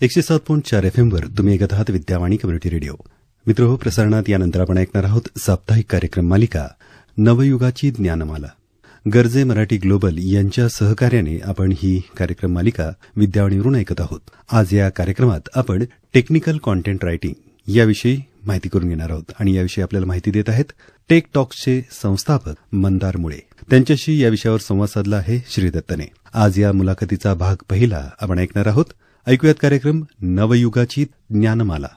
107.4 FM वर तुम्ही ऐकत आहात विद्यावाणी कम्युनिटी रेडिओ. मित्रहो, प्रसारणात यानंतर आपण ऐकणार आहोत साप्ताहिक कार्यक्रम मालिका नवयुगाची ज्ञानमाला. गर्जे मराठी ग्लोबल यांच्या सहकार्याने आपण ही कार्यक्रम मालिका विद्यावाणीवरून ऐकत आहोत. आज या कार्यक्रमात आपण टेक्निकल कॉन्टेंट रायटिंग याविषयी माहिती करून घेणार आहोत आणि याविषयी आपल्याला माहिती देत आहेत टेक टॉक्सचे संस्थापक मंदार मुळे. त्यांच्याशी या विषयावर संवाद साधला आहे श्रीदत्तने. आज या मुलाखतीचा भाग पहिला आपण ऐकणार आहोत. ऐकूयात कार्यक्रम नवयुगाची ज्ञानमाला.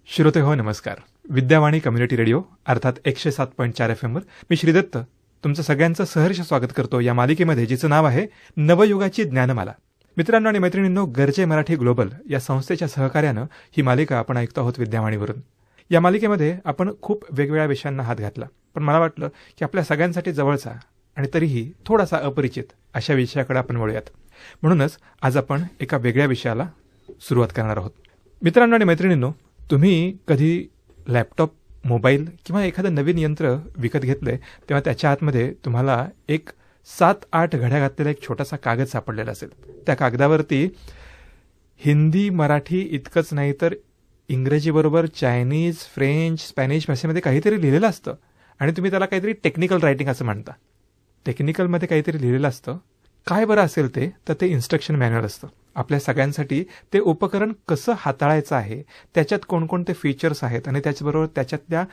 श्रोते हो, नमस्कार. विद्यावाणी कम्युनिटी रेडिओ अर्थात 107.4 FM वर मी श्रीदत्त तुमचं सगळ्यांचं सहर्ष स्वागत करतो या मालिकेमध्ये, जिचं नाव आहे नवयुगाची ज्ञानमाला. मित्रांनो आणि मैत्रिणींनो, गर्जे मराठी ग्लोबल या संस्थेच्या सहकार्यानं ही मालिका आपण ऐकतो आहोत विद्यावाणीवरून. या मालिकेमध्ये आपण खूप वेगवेगळ्या विषयांना हात घातला, पण मला वाटलं की आपल्या सगळ्यांसाठी जवळचा आणि तरीही थोडासा अपरिचित अशा विषयाकडे आपण वळूयात. म्हणूनच आज आपण एका वेगळ्या विषयाला सुरुवात करणार आहोत. मित्रांनो आणि मैत्रिणींनो, तुम्ही कधी लॅपटॉप, मोबाईल किंवा एखादं नवीन यंत्र विकत घेतलंय तेव्हा त्याच्या आतमध्ये तुम्हाला एक 7-8 घड्या घातलेला एक छोटासा कागद सापडलेला असेल. त्या कागदावरती हिंदी, मराठी इतकंच नाही तर इंग्रजीबरोबर चायनीज, फ्रेंच, स्पॅनिश भाषेमध्ये काहीतरी लिहिलेलं असतं आणि तुम्ही त्याला काहीतरी टेक्निकल रायटिंग असं म्हणता. टेक्निकलमध्ये काहीतरी लिहिलेलं असतं. काय बरं असेल ते तर इन्स्ट्रक्शन मॅन्युअल असतं. आपल्या सगळ्यांसाठी ते उपकरण कसं हाताळायचं आहे, त्याच्यात कोणकोणते फीचर्स आहेत आणि त्याचबरोबर त्याच्यातल्या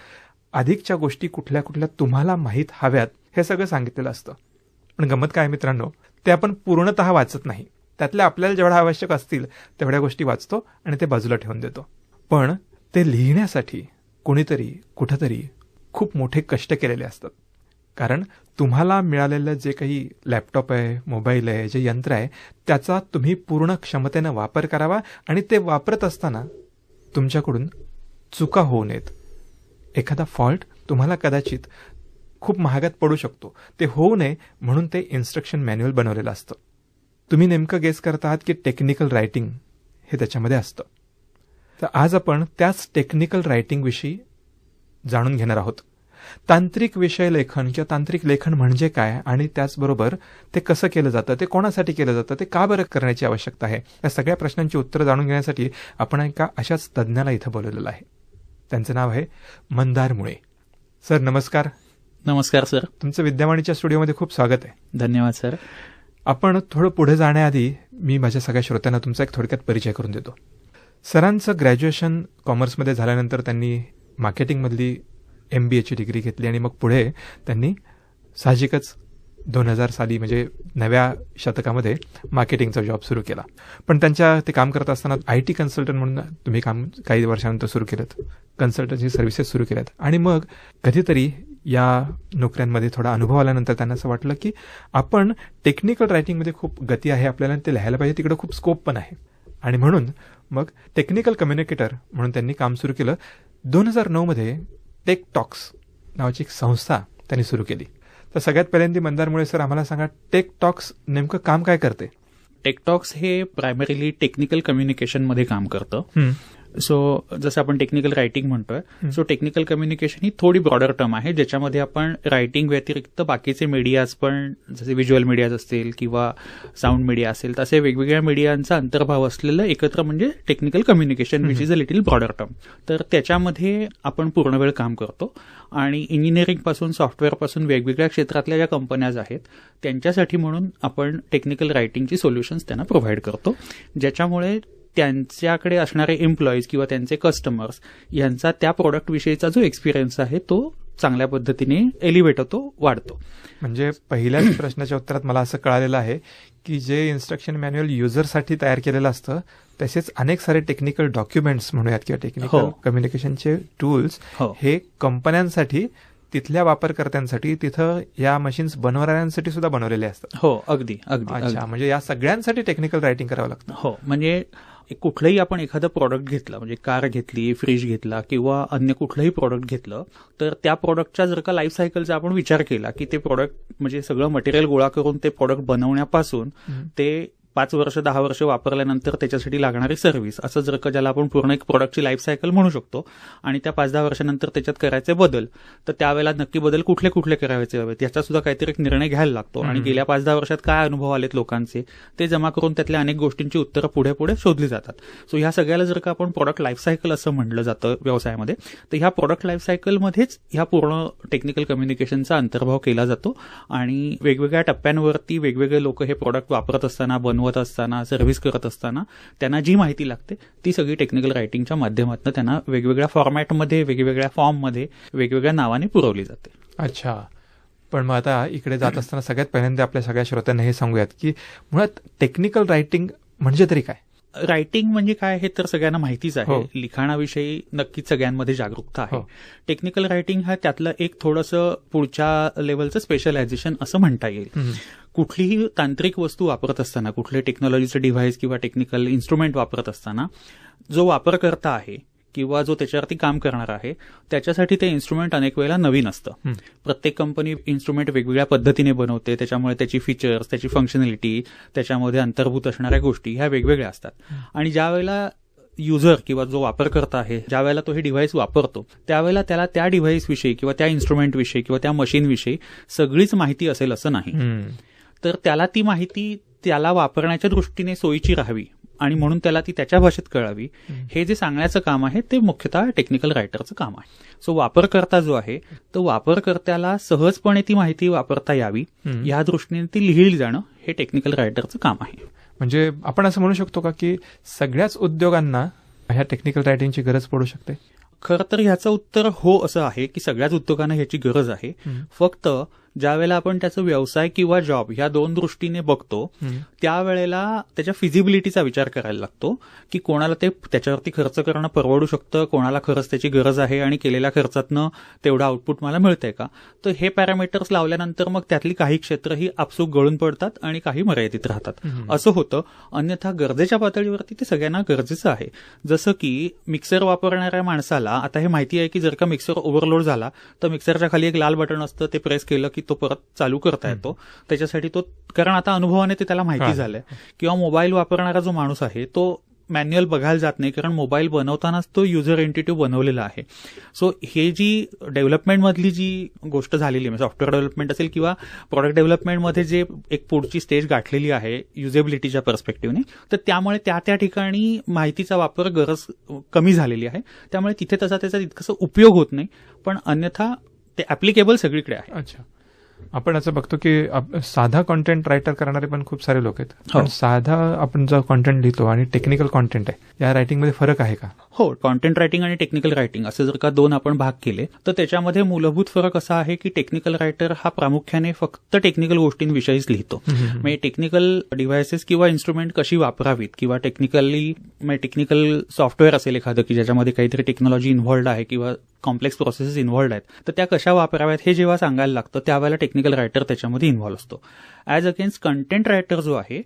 अधिकच्या गोष्टी कुठल्या कुठल्या तुम्हाला माहीत हव्यात हे सगळं सांगितलेलं असतं. पण गंमत काय मित्रांनो, ते आपण पूर्णतः वाचत नाही. त्यातल्या आपल्याला जेवढ्या आवश्यक असतील तेवढ्या गोष्टी वाचतो आणि ते बाजूला ठेवून देतो. पण ते लिहिण्यासाठी कोणीतरी कुठंतरी खूप मोठे कष्ट केलेले असतात. कारण तुम्हाला मिळालेलं जे काही लॅपटॉप आहे, मोबाईल आहे, जे यंत्र आहे, त्याचा तुम्ही पूर्ण क्षमतेनं वापर करावा आणि ते वापरत असताना तुमच्याकडून चुका होऊ नयेत. एखादा फॉल्ट तुम्हाला कदाचित खूप महागात पडू शकतो. ते होऊ नये म्हणून ते इन्स्ट्रक्शन मॅन्युअल बनवलेलं असतं. तुम्ही नेमकं गेस करत आहात की टेक्निकल रायटिंग हे त्याच्यामध्ये असतं. तर आज आपण त्याच टेक्निकल रायटिंगविषयी जाणून घेणार आहोत. तांत्रिक विषय लेखन किंवा तांत्रिक लेखन म्हणजे काय आणि त्याचबरोबर ते कसं केलं जातं, ते कोणासाठी केलं जातं, ते का बरं करण्याची आवश्यकता आहे, या सगळ्या प्रश्नांची उत्तरं जाणून घेण्यासाठी आपण एका अशाच तज्ज्ञाला इथं बोलवलेलं आहे. त्यांचं नाव आहे मंदार मुळे. सर नमस्कार. नमस्कार सर. तुमचं विद्यावाणीच्या स्टुडिओमध्ये खूप स्वागत आहे. धन्यवाद सर. आपण थोडं पुढे जाण्याआधी मी माझ्या सगळ्या श्रोत्यांना तुमचा एक थोडक्यात परिचय करून देतो. सरांचं ग्रॅज्युएशन कॉमर्समध्ये झाल्यानंतर त्यांनी मार्केटिंगमधली MBA ची डिग्री घेतली आणि मग पुढे त्यांनी साहजिकच 2000 साली म्हणजे नव्या शतकामध्ये मार्केटिंगचा जॉब सुरू केला. पण ते काम करत असताना IT कन्सल्टंट म्हणून तुम्ही काम काही वर्षानंतर सुरू केलं, कन्सल्टन्सी सर्व्हिसेस सुरू केल्यात आणि मग कधीतरी या नोकऱ्यांमध्ये थोडा अनुभव आल्यानंतर त्यांना असं वाटलं की आपण टेक्निकल रायटिंगमध्ये खूप गती आहे आपल्याला, ते लिहायला पाहिजे, तिकडे खूप स्कोप पण आहे आणि म्हणून मग टेक्निकल कम्युनिकेटर म्हणून त्यांनी काम सुरू केलं. 2009 मध्ये टेक टॉक्स नावाची एक संस्था त्यांनी सुरू केली. तर सगळ्यात पहिल्यांदा मंदारमुळे सर आम्हाला सांगा, टेक टॉक्स नेमकं काम काय करते? टेक टॉक्स हे प्रायमरीली टेक्निकल कम्युनिकेशनमध्ये काम करतं. सो जसं आपण टेक्निकल रायटिंग म्हणतोय, सो टेक्निकल कम्युनिकेशन ही थोडी ब्रॉडर टर्म आहे, ज्याच्यामध्ये आपण रायटिंग व्यतिरिक्त बाकीचे मीडियाज पण, जसे व्हिज्युअल मीडियाज असतील किंवा साऊंड मीडिया असेल, तसे वेगवेगळ्या मीडियांचा अंतर्भाव असलेलं एकत्र म्हणजे technical communication, which is a little broader term. तर त्याच्यामध्ये आपण पूर्ण वेळ काम करतो आणि इंजिनिअरिंगपासून सॉफ्टवेअरपासून वेगवेगळ्या क्षेत्रातल्या ज्या कंपन्याज आहेत त्यांच्यासाठी म्हणून आपण टेक्निकल रायटिंगची सोल्युशन्स त्यांना प्रोव्हाइड करतो, ज्याच्यामुळे त्यांच्याकडे असणारे एम्प्लॉईज किंवा त्यांचे कस्टमर्स यांचा त्या प्रोडक्टविषयीचा जो एक्सपिरियन्स आहे तो चांगल्या पद्धतीने एलिव्हेट होतो, वाढतो. म्हणजे पहिल्याच प्रश्नाच्या उत्तरात मला असं कळालेलं आहे की जे इन्स्ट्रक्शन मॅन्युअल युजरसाठी तयार केलेलं असतं, तसेच अनेक सारे टेक्निकल डॉक्युमेंट्स म्हणूयात किंवा टेक्निकल कम्युनिकेशनचे टूल्स हे कंपन्यांसाठी, तिथल्या वापरकर्त्यांसाठी, तिथं या मशीन्स बनवणाऱ्यांसाठी सुद्धा बनवलेले असतात. हो, अगदी अगदी. अच्छा, म्हणजे या सगळ्यांसाठी टेक्निकल रायटिंग करावं लागतं. हो, म्हणजे कुठलंही आपण एखादं प्रॉडक्ट घेतलं, म्हणजे कार घेतली, फ्रीज घेतला किंवा अन्य कुठलंही प्रॉडक्ट घेतलं, तर त्या प्रॉडक्टच्या जर का लाईफ सायकलचा आपण विचार केला की ते प्रॉडक्ट म्हणजे सगळं मटेरियल गोळा करून ते प्रॉडक्ट बनवण्यापासून ते 5 वर्ष 10 वर्ष वापरल्यानंतर त्याच्यासाठी लागणारी सर्व्हिस, असं जर का ज्याला आपण पूर्ण एक प्रोडक्टची लाईफ सायकल म्हणू शकतो, आणि त्या 5-10 वर्षानंतर त्याच्यात करायचे बदल, तर त्यावेळेला नक्की बदल कुठले कुठले करायचे हवेत याचा सुद्धा काहीतरी एक निर्णय घ्यायला लागतो. आणि गेल्या 5-10 वर्षात काय अनुभव आलेत लोकांचे ते जमा करून त्यातल्या अनेक गोष्टींची उत्तरं पुढे पुढे शोधली जातात. सो ह्या सगळ्याला जर का आपण प्रोडक्ट लाईफ सायकल असं म्हणलं जातं व्यवसायामध्ये, तर ह्या प्रोडक्ट लाईफ सायकलमध्येच ह्या पूर्ण टेक्निकल कम्युनिकेशनचा अंतर्भाव केला जातो. आणि वेगवेगळ्या टप्प्यांवरती वेगवेगळे लोक हे प्रोडक्ट वापरत असताना, बनवत असताना, सर्व्हिस करत असताना त्यांना जी माहिती लागते ती सगळी टेक्निकल रायटिंगच्या माध्यमातून त्यांना वेगवेगळ्या फॉर्मॅटमध्ये, वेगवेगळ्या फॉर्ममध्ये, वेगवेगळ्या नावाने पुरवली जाते. अच्छा. पण मग आता इकडे जात असताना सगळ्यात पहिल्यांदा आपल्या सगळ्या श्रोत्यांना हे सांगूयात की मुळात टेक्निकल रायटिंग म्हणजे तरी काय? रायटिंग म्हणजे काय हे तर सगळ्यांना माहितीच आहे. लिखाणाविषयी नक्कीच सगळ्यांमध्ये जागरूकता आहे. टेक्निकल रायटिंग हा त्यातलं एक थोडंसं पुढच्या लेवलचं स्पेशलायझेशन असं म्हणता येईल. कुठलीही तांत्रिक वस्तू वापरत असताना, कुठले टेक्नॉलॉजीचं डिव्हाइस किंवा टेक्निकल इन्स्ट्रुमेंट वापरत असताना जो वापरकर्ता आहे किंवा जो त्याच्यावरती काम करणार आहे त्याच्यासाठी ते इन्स्ट्रुमेंट अनेक वेळेला नवीन असतं. प्रत्येक कंपनी इन्स्ट्रुमेंट वेगवेगळ्या पद्धतीने बनवते, त्याच्यामुळे त्याची फीचर्स, त्याची फंक्शनॅलिटी, त्याच्यामध्ये अंतर्भूत असणाऱ्या गोष्टी ह्या वेगवेगळ्या असतात. आणि ज्या वेळेला युजर किंवा जो वापरकर्ता आहे, ज्या वेळेला तो हे डिव्हाइस वापरतो त्यावेळेला त्याला त्या डिव्हाइसविषयी किंवा त्या इन्स्ट्रुमेंटविषयी किंवा त्या मशीनविषयी सगळीच माहिती असेल असं नाही. तर त्याला ती माहिती त्याला वापरण्याच्या दृष्टीने सोयीची राहावी आणि म्हणून त्याला ती त्याच्या भाषेत कळावी, हे जे सांगण्याचं काम आहे ते मुख्यतः टेक्निकल रायटरचं काम आहे. सो वापरकर्ता जो आहे तो वापरकर्त्याला सहजपणे ती माहिती वापरता यावी या दृष्टीने ती लिहिली जाणं हे टेक्निकल रायटरचं काम आहे. म्हणजे आपण असं म्हणू शकतो का की सगळ्याच उद्योगांना ह्या टेक्निकल रायटिंगची गरज पडू शकते? खरं तर ह्याचं उत्तर हो असं आहे की सगळ्याच उद्योगांना ह्याची गरज आहे. फक्त ज्या वेळेला आपण त्याचा व्यवसाय किंवा जॉब ह्या दोन दृष्टीने बघतो त्यावेळेला त्याच्या फिजिबिलिटीचा विचार करायला लागतो की कोणाला ते त्याच्यावरती खर्च करणं परवडू शकतं, कोणाला खरंच त्याची गरज आहे आणि केलेल्या खर्चातनं तेवढं आउटपुट मला मिळतंय का. तर हे पॅरामीटर्स लावल्यानंतर मग त्यातली काही क्षेत्र ही आपसूक गळून पडतात आणि काही मर्यादित राहतात असं होतं. अन्यथा गरजेच्या पातळीवरती ते सगळ्यांना गरजेचं आहे. जसं की मिक्सर वापरणाऱ्या माणसाला आता हे माहिती आहे की जर का मिक्सर ओव्हरलोड झाला तर मिक्सरच्या खाली एक लाल बटन असतं, ते प्रेस केलं की तो परत चालू करता येतो. त्याच्यासाठी तो, कारण आता अनुभवाने ते त्याला माहिती झालंय. किंवा मोबाईल वापरणारा जो माणूस आहे तो मॅन्युअल बघायला जात नाही, कारण मोबाईल बनवतानाच तो युजर इंट्युटिव्ह बनवलेला आहे. सो हे जी डेव्हलपमेंटमधली जी गोष्ट झालेली आहे, सॉफ्टवेअर डेव्हलपमेंट असेल किंवा प्रॉडक्ट डेव्हलपमेंटमध्ये जे एक पुढची स्टेज गाठलेली आहे युजेबिलिटीच्या पर्स्पेक्टिव्हने, तर त्यामुळे त्या ठिकाणी माहितीचा वापर गरज कमी झालेली आहे. त्यामुळे तिथे तसा त्याचा तितकासा उपयोग होत नाही, पण अन्यथा ते ऍप्लिकेबल सगळीकडे आहे. अच्छा. आपण असं बघतो की साधा कॉन्टेंट रायटर करणारे पण खूप सारे लोक आहेत. पण साधा आपण जो कॉन्टेंट लिहितो आणि टेक्निकल कॉन्टेंट आहे या रायटिंगमध्ये फरक आहे का? हो, कॉन्टेंट रायटिंग आणि टेक्निकल रायटिंग असे जर का दोन आपण भाग केले तर त्याच्यामध्ये मूलभूत फरक असा आहे की टेक्निकल रायटर हा प्रामुख्याने फक्त टेक्निकल गोष्टींविषयीच लिहितो. म्हणजे टेक्निकल डिव्हायसेस किंवा इन्स्ट्रुमेंट कशी वापरावीत किंवा टेक्निकल सॉफ्टवेअर असेल एखादं की ज्याच्यामध्ये काहीतरी टेक्नॉलॉजी इन्व्हॉल्ड आहे किंवा कॉम्प्लेक्स प्रोसेसेस इन्व्हॉल्ड आहेत, तर त्या कशा वापराव्यात हे जेव्हा सांगायला लागतं त्यावेळेला टेक्निकल रायटर त्याच्यामध्ये इन्व्हॉल्व असतो. ॲज अगेन्स्ट कंटेंट रायटर जो आहे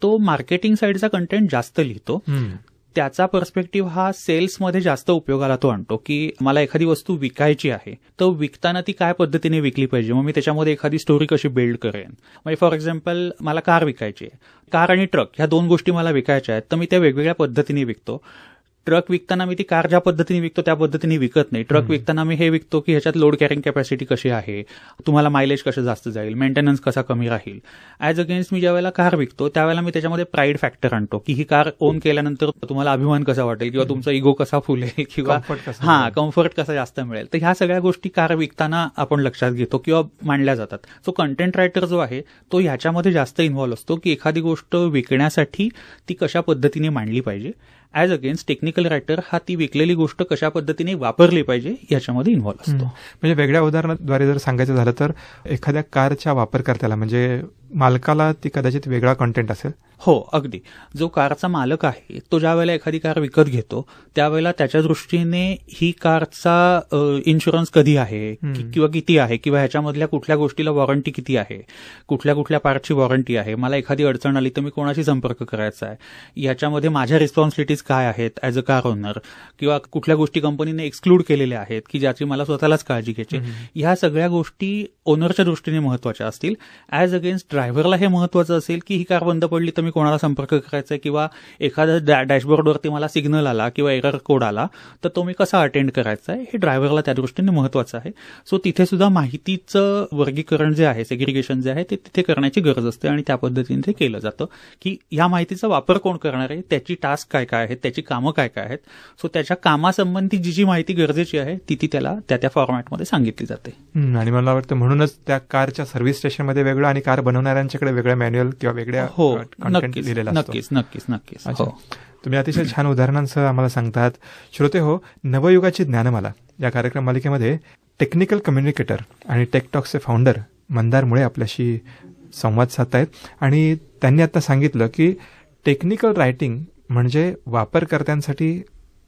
तो मार्केटिंग साईडचा कंटेंट जास्त लिहितो. त्याचा पर्स्पेक्टिव्ह हा सेल्समध्ये जास्त उपयोगाला तो आणतो की मला एखादी वस्तू विकायची आहे, तर विकताना ती काय पद्धतीने विकली पाहिजे, मग मी त्याच्यामध्ये एखादी स्टोरी कशी बिल्ड करेन. म्हणजे फॉर एक्झाम्पल मला कार विकायची आहे, कार आणि ट्रक ह्या दोन गोष्टी मला विकायच्या आहेत, तर मी त्या वेगवेगळ्या पद्धतीने विकतो. ट्रक विकताना मी ती कार ज्या पद्धतीने विकतो त्या पद्धतीने विकत नाही. ट्रक विकताना मी हे विकतो की ह्याच्यात लोड कॅरिंग कॅपॅसिटी कशी आहे, तुम्हाला मायलेज कसं जास्त जाईल, मेंटेनन्स कसा कमी राहील. ॲज अगेन्स्ट मी ज्यावेळेला कार विकतो त्यावेळेला मी त्याच्यामध्ये प्राईड फॅक्टर आणतो की ही कार ओन केल्यानंतर तुम्हाला अभिमान कसा वाटेल किंवा तुमचा इगो कसा फुलेल किंवा कम्फर्ट कसा जास्त मिळेल. तर ह्या सगळ्या गोष्टी कार विकताना आपण लक्षात घेतो किंवा मांडल्या जातात. सो कंटेंट रायटर जो आहे तो ह्याच्यामध्ये जास्त इन्व्हॉल्व असतो की एखादी गोष्ट विकण्यासाठी ती कशा पद्धतीने मांडली पाहिजे. ॲज अगेन्स्ट टेक्निकल रायटर हा ती विकलेली गोष्ट कशा पद्धतीने वापरली पाहिजे याच्यामध्ये इन्व्हॉल्व असतो. म्हणजे वेगळ्या उदाहरणाद्वारे जर सांगायचं झालं तर एखाद्या कारच्या वापरकर्त्याला म्हणजे मालकाला ती कदाचित वेगळा कॉन्टेंट असेल. हो, अगदी. जो कारचा मालक आहे तो ज्या वेळेला एखादी कार विकत घेतो त्यावेळेला त्याच्या दृष्टीने ही कारचा इन्शुरन्स कधी आहे किंवा किती आहे किंवा ह्याच्यामधल्या कुठल्या गोष्टीला वॉरंटी किती आहे, कुठल्या कुठल्या पार्टची वॉरंटी आहे, मला एखादी अडचण आली तर मी कोणाशी संपर्क करायचा आहे, ह्याच्यामध्ये माझ्या रिस्पॉन्सिबिलिटीज काय आहेत ॲज अ कार ओनर, किंवा कुठल्या गोष्टी कंपनीने एक्सक्लूड केलेल्या आहेत की ज्याची मला स्वतःलाच काळजी घ्यायची. ह्या सगळ्या गोष्टी ओनरच्या दृष्टीने महत्वाच्या असतील. ॲज अगेन्स्ट ड्रायव्हरला हे महत्वाचं असेल की ही कार बंद पडली तर मी कोणाला संपर्क करायचा किंवा एखाद्या डॅशबोर्डवरती मला सिग्नल आला किंवा एरर कोड आला तर तो मी कसा अटेंड करायचा आहे हे ड्रायव्हरला त्या दृष्टीने महत्वाचं आहे. सो तिथे सुद्धा माहितीचं वर्गीकरण जे आहे, सेग्रिगेशन जे आहे ते तिथे करण्याची गरज असते आणि त्या पद्धतीने ते केलं जातं की या माहितीचा वापर कोण करणार आहे, त्याची टास्क काय काय आहेत, त्याची कामं काय काय आहेत. सो त्याच्या कामासंबंधी जी माहिती गरजेची आहे ती त्याला त्या फॉर्मॅटमध्ये सांगितली जाते. आणि मला वाटतं म्हणूनच त्या कारच्या सर्व्हिस स्टेशनमध्ये वेगळं आणि कार बनवणाऱ्यांच्याकडे वेगळ्या मॅन्युअल किंवा वेगळ्या कंटेंट लिहिलेला असतो. नक्कीच. तुम्ही अतिशय छान उदाहरणांसह आम्हाला सांगतात. श्रोते हो, नवयुगाची ज्ञानमाला या कार्यक्रम मालिकेमध्ये टेक्निकल कम्युनिकेटर आणि टेकटॉक्सचे फाउंडर मंदार मुळे आपल्याशी संवाद साधतायत आणि त्यांनी आता सांगितलं की टेक्निकल रायटिंग म्हणजे वापरकर्त्यांसाठी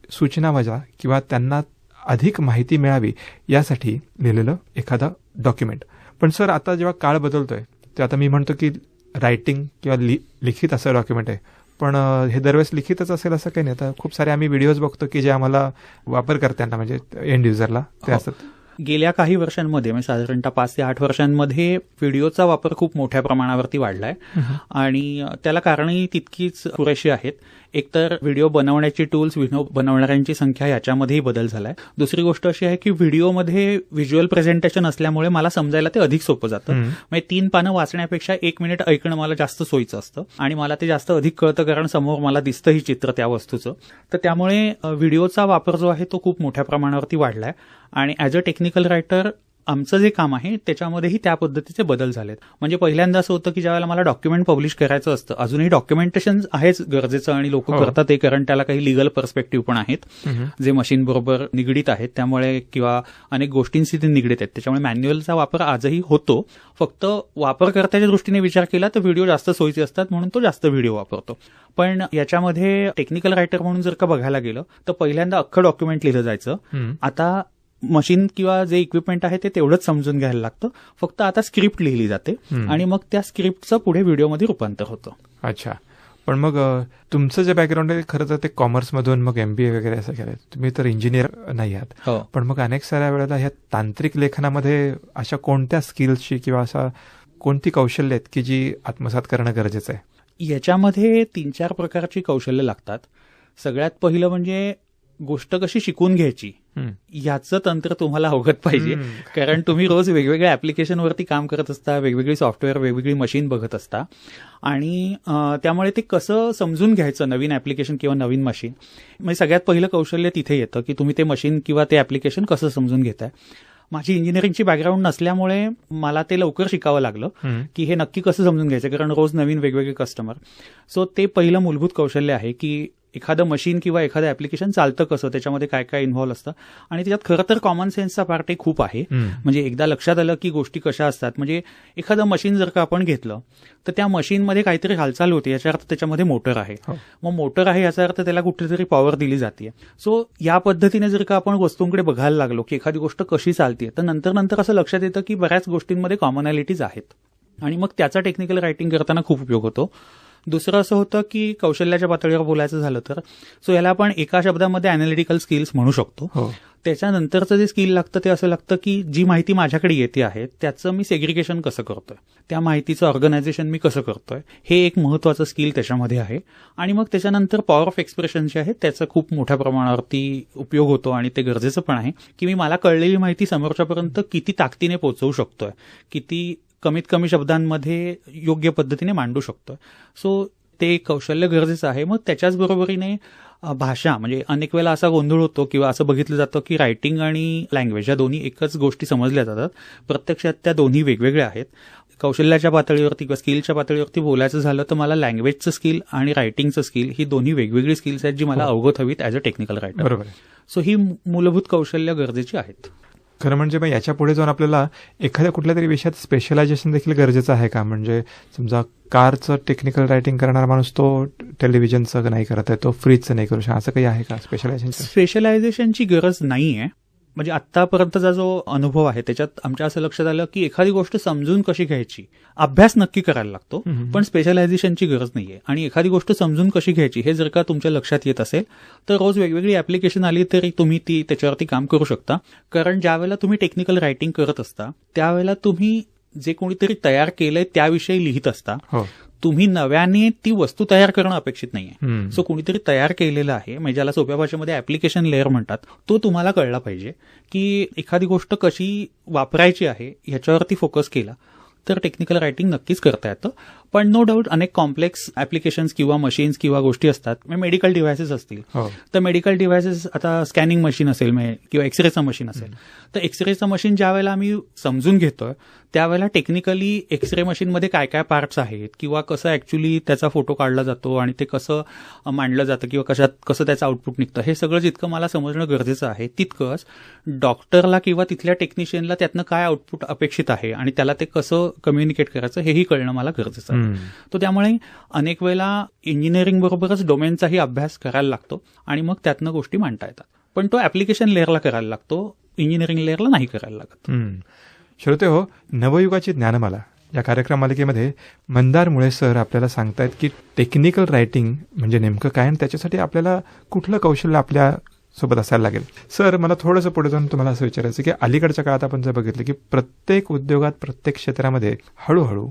सूचनावजा किंवा त्यांना अधिक माहिती मिळावी यासाठी लिहिलेलं एखादा डॉक्युमेंट. पण सर, आता जेव्हा काळ बदलतोय ते आता मी म्हणतो की रायटिंग किंवा लिखित असं डॉक्युमेंट आहे, पण हे दरवेळेस लिखितच असेल असं काही नाही. आता खूप सारे आम्ही व्हिडिओज बघतो की जे आम्हाला वापरकर्त्यांना म्हणजे एंड युजरला ते असतात. गेल्या काही वर्षांमध्ये म्हणजे साधारणतः 5 ते 8 वर्षांमध्ये व्हिडिओचा वापर खूप मोठ्या प्रमाणावरती वाढलाय आणि त्याला कारणही तितकीच पुरेशी आहेत. एकतर व्हिडिओ बनवण्याची टूल्स, व्हिडिओ बनवणाऱ्यांची संख्या याच्यामध्येही बदल झालाय. दुसरी गोष्ट अशी आहे की व्हिडिओमध्ये व्हिज्युअल प्रेझेंटेशन असल्यामुळे मला समजायला ते अधिक सोपं जातं. म्हणजे 3 पानं वाचण्यापेक्षा 1 मिनिट ऐकणं मला जास्त सोयीचं असतं आणि मला ते जास्त अधिक कळतं कारण समोर मला दिसतं ही चित्र त्या वस्तूचं. तर त्यामुळे व्हिडिओचा वापर जो आहे तो खूप मोठ्या प्रमाणावरती वाढलाय आणि ॲज अ टेक्निकल रायटर आमचं जे काम आहे त्याच्यामध्येही त्या पद्धतीचे बदल झालेत. म्हणजे पहिल्यांदा असं होतं की ज्यावेळेला मला डॉक्युमेंट पब्लिश करायचं असतं, अजूनही डॉक्युमेंटेशन आहेच गरजेचं आणि लोक करतात ते, कारण त्याला काही लिगल पर्स्पेक्टिव्ह पण आहेत जे मशीन बरोबर निगडीत आहेत, त्यामुळे किंवा अनेक गोष्टींशी ते निगडीत आहेत. त्याच्यामुळे मॅन्युअलचा वापर आजही होतो. फक्त वापरकर्त्याच्या दृष्टीने विचार केला तर व्हिडिओ जास्त सोयीचे असतात म्हणून तो जास्त व्हिडिओ वापरतो. पण याच्यामध्ये टेक्निकल रायटर म्हणून जर का बघायला गेलं तर पहिल्यांदा अख्खं डॉक्युमेंट लिहिलं जायचं. आता मशीन किंवा जे इक्विपमेंट आहे ते तेवढंच समजून घ्यायला लागतं. फक्त आता स्क्रिप्ट लिहिली जाते आणि मग त्या स्क्रिप्टचं पुढे व्हिडिओमध्ये रूपांतर होतं. अच्छा. पण मग तुमचं जे बॅकग्राऊंड आहे खरं तर ते कॉमर्समधून मग MBA वगैरे असं केलं, तुम्ही तर इंजिनियर नाही आहात. पण मग अनेक साऱ्या वेळेला ह्या तांत्रिक लेखनामध्ये अशा कोणत्या स्किल्सची किंवा असा कोणती कौशल्य आहेत की जी आत्मसात करणं गरजेचं आहे? याच्यामध्ये 3-4 प्रकारची कौशल्य लागतात. सगळ्यात पहिलं म्हणजे गोष्ट कशी शिकून घ्यायची याचं तंत्र तुम्हाला अवगत पाहिजे. कारण तुम्ही रोज वेगवेगळ्या ऍप्लिकेशनवरती काम करत असता, वेगवेगळी सॉफ्टवेअर, वेगवेगळी मशीन बघत असता आणि त्यामुळे ते कसं समजून घ्यायचं नवीन ऍप्लिकेशन किंवा नवीन मशीन. म्हणजे सगळ्यात पहिलं कौशल्य तिथे येतं की तुम्ही ते मशीन किंवा ते ऍप्लिकेशन कसं समजून घेताय. माझी इंजिनिअरिंगची बॅकग्राऊंड नसल्यामुळे मला ते लवकर शिकावं लागलं की हे नक्की कसं समजून घ्यायचं, कारण रोज नवीन वेगवेगळे कस्टमर. सो ते पहिलं मूलभूत कौशल्य आहे की एखादं मशीन किंवा एखादं ऍप्लिकेशन चालतं कसं, त्याच्यामध्ये काय काय इन्व्हॉल्व असतं. आणि त्याच्यात खरं तर कॉमन सेन्सचा पार्ट एक खूप आहे. म्हणजे एकदा लक्षात आलं की गोष्टी कशा असतात. म्हणजे एखादं मशीन जर का आपण घेतलं तर त्या मशीनमध्ये काहीतरी हालचाल होते याचा अर्थ त्याच्यामध्ये मोटर आहे. मग मोटर आहे याचा अर्थ त्याला कुठेतरी पॉवर दिली जाते. सो या पद्धतीने जर का आपण वस्तूंकडे बघायला लागलो की एखादी गोष्ट कशी चालते तर नंतर असं लक्षात येतं की बऱ्याच गोष्टींमध्ये कॉमनॅलिटीज आहेत आणि मग त्याचा टेक्निकल रायटिंग करताना खूप उपयोग होतो. दुसरं असं होतं की कौशल्याच्या पातळीवर बोलायचं झालं तर सो याला आपण एका शब्दामध्ये अॅनालिटिकल स्किल्स म्हणू शकतो. त्याच्यानंतरचं जे स्किल लागतं ते असं लागतं की जी माहिती माझ्याकडे येते आहे त्याचं मी सेग्रिगेशन कसं करतोय, त्या माहितीचं ऑर्गनायझेशन मी कसं करतोय, हे एक महत्वाचं स्किल त्याच्यामध्ये आहे. आणि मग त्याच्यानंतर पॉवर ऑफ एक्सप्रेशन जे आहे त्याचा खूप मोठ्या प्रमाणावरती उपयोग होतो आणि ते गरजेचं पण आहे की मला कळलेली माहिती समोरच्यापर्यंत किती ताकदीने पोहोचवू शकतोय, किती कमीत कमी शब्दांमध्ये योग्य पद्धतीने मांडू शकतोय. सो ते कौशल्य गरजेचं आहे. मग त्याच्याच बरोबरीने भाषा, म्हणजे अनेक वेळेला असा गोंधळ होतो किंवा असं बघितलं जातं की रायटिंग आणि लँग्वेज या दोन्ही एकच गोष्टी समजल्या जातात. प्रत्यक्षात त्या दोन्ही वेगवेगळ्या आहेत. कौशल्याच्या पातळीवरती किंवा स्किलच्या पातळीवरती बोलायचं झालं तर मला लँग्वेजचं स्किल आणि रायटिंगचं स्किल ही दोन्ही वेगवेगळी स्किल्स आहेत जी मला अवगत हवीत ॲज अ टेक्निकल रायटर. बरोबर. सो ही मूलभूत कौशल्य गरजेची आहेत. खरं म्हणजे मग याच्या पुढे जाऊन आपल्याला एखाद्या कुठल्या तरी विषयात स्पेशलायझेशन देखील गरजेचं आहे का? म्हणजे समजा कारचं टेक्निकल रायटिंग करणारा माणूस तो टेलिव्हिजनचं नाही करत आहे, तो फ्रीजचं नाही करू शकत, असं काही आहे का स्पेशलायझेशन? स्पेशलायझेशनची गरज नाहीये. म्हणजे आतापर्यंतचा जो अनुभव आहे त्याच्यात आमच्या असं लक्षात आलं की एखादी गोष्ट समजून कशी घ्यायची अभ्यास नक्की करायला लागतो, पण स्पेशलायझेशनची गरज नाहीये. आणि एखादी गोष्ट समजून कशी घ्यायची हे जर का तुमच्या लक्षात येत असेल तर रोज वेगवेगळी ऍप्लिकेशन आली तरी तुम्ही त्याच्यावरती काम करू शकता. कारण ज्यावेळेला तुम्ही टेक्निकल रायटिंग करत असता त्यावेळेला तुम्ही जे कोणीतरी तयार केलंय त्याविषयी लिहित असता. हो. तुम्ही नव्याने ती वस्तू तयार करणं अपेक्षित नाहीये. सो कोणीतरी तयार केलेलं आहे, म्हणजे ज्याला सोप्या भाषेमध्ये ऍप्लिकेशन लेअर म्हणतात, तो तुम्हाला कळला पाहिजे की एखादी गोष्ट कशी वापरायची आहे ह्याच्यावरती फोकस केला तर टेक्निकल रायटिंग नक्कीच करता येतं. पण नो डाऊट अनेक कॉम्प्लेक्स ऍप्लिकेशन्स किंवा मशीन्स किंवा गोष्टी असतात. मेडिकल डिव्हायसेस असतील तर मेडिकल डिव्हायसेस, आता स्कॅनिंग मशीन असेल किंवा एक्सरेचं मशीन असेल तर एक्सरेचं मशीन ज्या वेळेला आम्ही समजून घेतोय त्यावेळेला टेक्निकली एक्सरे मशीनमध्ये काय काय पार्ट्स आहेत किंवा कसं ऍक्च्युली त्याचा फोटो काढला जातो आणि ते कसं मांडलं जातं किंवा कसं त्याचं आउटपुट निघतं, हे सगळं जितकं मला समजणं गरजेचं आहे तितकंच डॉक्टरला किंवा तिथल्या टेक्निशियनला त्यातनं काय आउटपुट अपेक्षित आहे आणि त्याला ते कसं कम्युनिकेट करायचं हेही कळणं मला गरजेचं आहे. तो त्यामुळे अनेक वेळेला इंजिनिअरिंग बरोबरच डोमेनचाही अभ्यास करायला लागतो आणि मग त्यातनं गोष्टी मांडता येतात. पण तो ऍप्लिकेशन लेअरला करायला लागतो, इंजिनिअरिंग लेअरला नाही करायला लागत. श्रोते हो, नवयुगाची ज्ञानमाला या कार्यक्रम मालिकेमध्ये मंदार मुळे सर आपल्याला सांगतायत की टेक्निकल रायटिंग म्हणजे नेमकं काय आणि त्याच्यासाठी आपल्याला कुठलं कौशल्य आपल्या सोबत असायला लागेल. सर, मला थोडंसं पुढे जाऊन तुम्हाला असं विचारायचं की अलीकडच्या काळात आपण जर बघितलं की प्रत्येक उद्योगात, प्रत्येक क्षेत्रामध्ये हळूहळू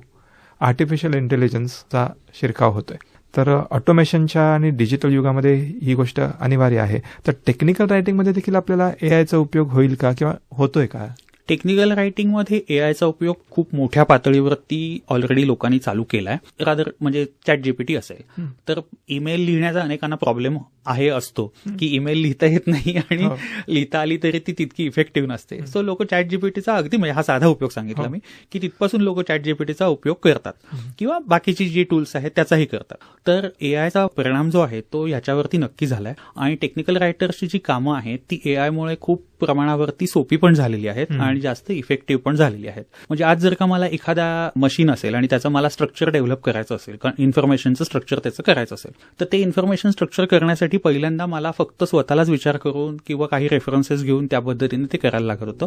आर्टिफिशियल इंटेलिजन्सचा शिरकाव होतोय. तर ऑटोमेशनच्या आणि डिजिटल युगामध्ये ही गोष्ट अनिवार्य आहे. तर टेक्निकल रायटिंगमध्ये देखील आपल्याला एआयचा उपयोग होईल का किंवा होतोय का? टेक्निकल रायटिंगमध्ये एआयचा उपयोग खूप मोठ्या पातळीवरती ऑलरेडी लोकांनी चालू केलाय. रादर म्हणजे चॅट जीपीटी असेल तर ईमेल लिहिण्याचा अनेकांना प्रॉब्लेम असतो की ईमेल लिहिता येत नाही आणि लिहिता आली तरी ती तितकी इफेक्टिव्ह नसते. सो लोक चॅट जीपीटीचा अगदी, म्हणजे हा साधा उपयोग सांगितला मी, की तिथपासून लोक चॅट जीपीटीचा उपयोग करतात किंवा बाकीची जी टूल्स आहेत त्याचाही करतात. तर एआयचा परिणाम जो आहे तो याच्यावरती नक्की झालाय आणि टेक्निकल रायटर्सची जी कामं आहेत ती एआयमुळे खूप प्रमाणावरती सोपी पण झालेली आहेत आणि जास्त इफेक्टिव्ह पण झालेली आहेत. म्हणजे आज जर का मला एखादा मशीन असेल आणि त्याचं मला स्ट्रक्चर डेव्हलप करायचं असेल, इन्फॉर्मेशनचं स्ट्रक्चर त्याचं करायचं असेल, तर ते इन्फॉर्मेशन स्ट्रक्चर करण्यासाठी पहिल्यांदा मला फक्त स्वतःलाच विचार करून किंवा काही रेफरन्सेस घेऊन त्या पद्धतीने ते करायला लागत होतं.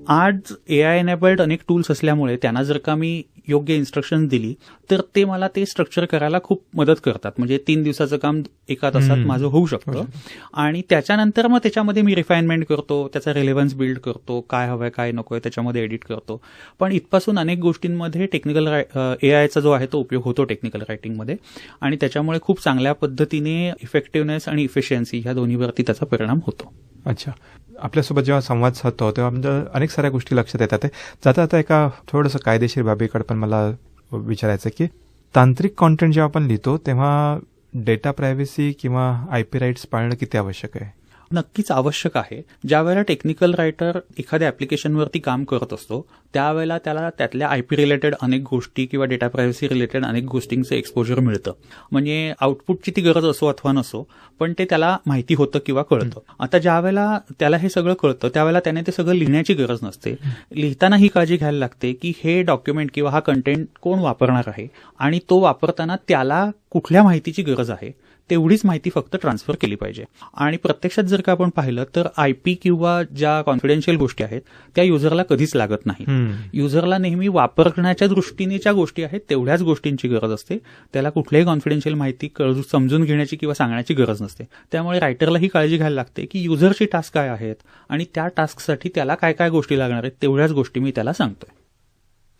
आज एआय एनेबल्ड अनेक टूल्स असल्यामुळे त्यांना जर का मी योग्य इन्स्ट्रक्शन दिली तर ते मला ते स्ट्रक्चर करायला खूप मदत करतात. म्हणजे 3 दिवसाचं काम 1 तासात माझं होऊ शकतं आणि त्याच्यानंतर मग त्याच्यामध्ये मी रिफाईनमेंट करतो, त्याचा रेलेव्हन्स बिल्ड करतो, काय हवंय काय नकोय त्याच्यामध्ये एडिट करतो. पण इथपासून अनेक गोष्टींमध्ये टेक्निकल एआयचा जो आहे तो उपयोग होतो टेक्निकल रायटिंगमध्ये आणि त्याच्यामुळे खूप चांगल्या पद्धतीने इफेक्टिव्हनेस आणि इफिशियन्सी ह्या दोन्हीवरती त्याचा परिणाम होतो. अच्छा, आपल्यासोबत जेव्हा संवाद साधतो तेव्हा म्हणजे अनेक साऱ्या गोष्टी लक्षात येतात. जाता आता एका थोडंसं कायदेशीर बाबीकडे पण मला विचारायचं की तांत्रिक कॉन्टेंट जेव्हा आपण लिहितो तेव्हा डेटा प्रायव्हसी किंवा आयपी राईट्स पाळणं किती आवश्यक आहे? नक्कीच आवश्यक आहे. ज्या वेळेला टेक्निकल रायटर एखाद्या ऍप्लिकेशनवरती काम करत असतो त्यावेळेला त्याला त्यातल्या आयपी रिलेटेड अनेक गोष्टी किंवा डेटा प्रायव्हसी रिलेटेड अनेक गोष्टींचं एक्सपोजर मिळतं. म्हणजे आउटपुटची ती गरज असो अथवा नसो पण ते त्याला माहिती होतं किंवा कळतं. आता ज्या वेळेला त्याला हे सगळं कळतं त्यावेळेला त्याने ते सगळं लिहिण्याची गरज नसते. लिहिताना ही काळजी घ्यायला लागते की हे डॉक्युमेंट किंवा हा कंटेंट कोण वापरणार आहे आणि तो वापरताना त्याला कुठल्या माहितीची गरज आहे तेवढीच माहिती फक्त ट्रान्सफर केली पाहिजे. आणि प्रत्यक्षात जर का आपण पाहिलं तर आयपी किंवा ज्या कॉन्फिडेन्शियल गोष्टी आहेत त्या युजरला कधीच लागत नाही. युजरला नेहमी वापरण्याच्या दृष्टीने ज्या गोष्टी आहेत तेवढ्याच गोष्टींची गरज असते. त्याला कुठल्याही कॉन्फिडेन्शियल माहिती समजून घेण्याची किंवा सांगण्याची गरज नसते. त्यामुळे रायटरला ही काळजी घ्यायला लागते की युजरची टास्क काय आहेत आणि त्या टास्कसाठी त्याला काय काय गोष्टी लागणार आहेत तेवढ्याच गोष्टी मी त्याला सांगतोय.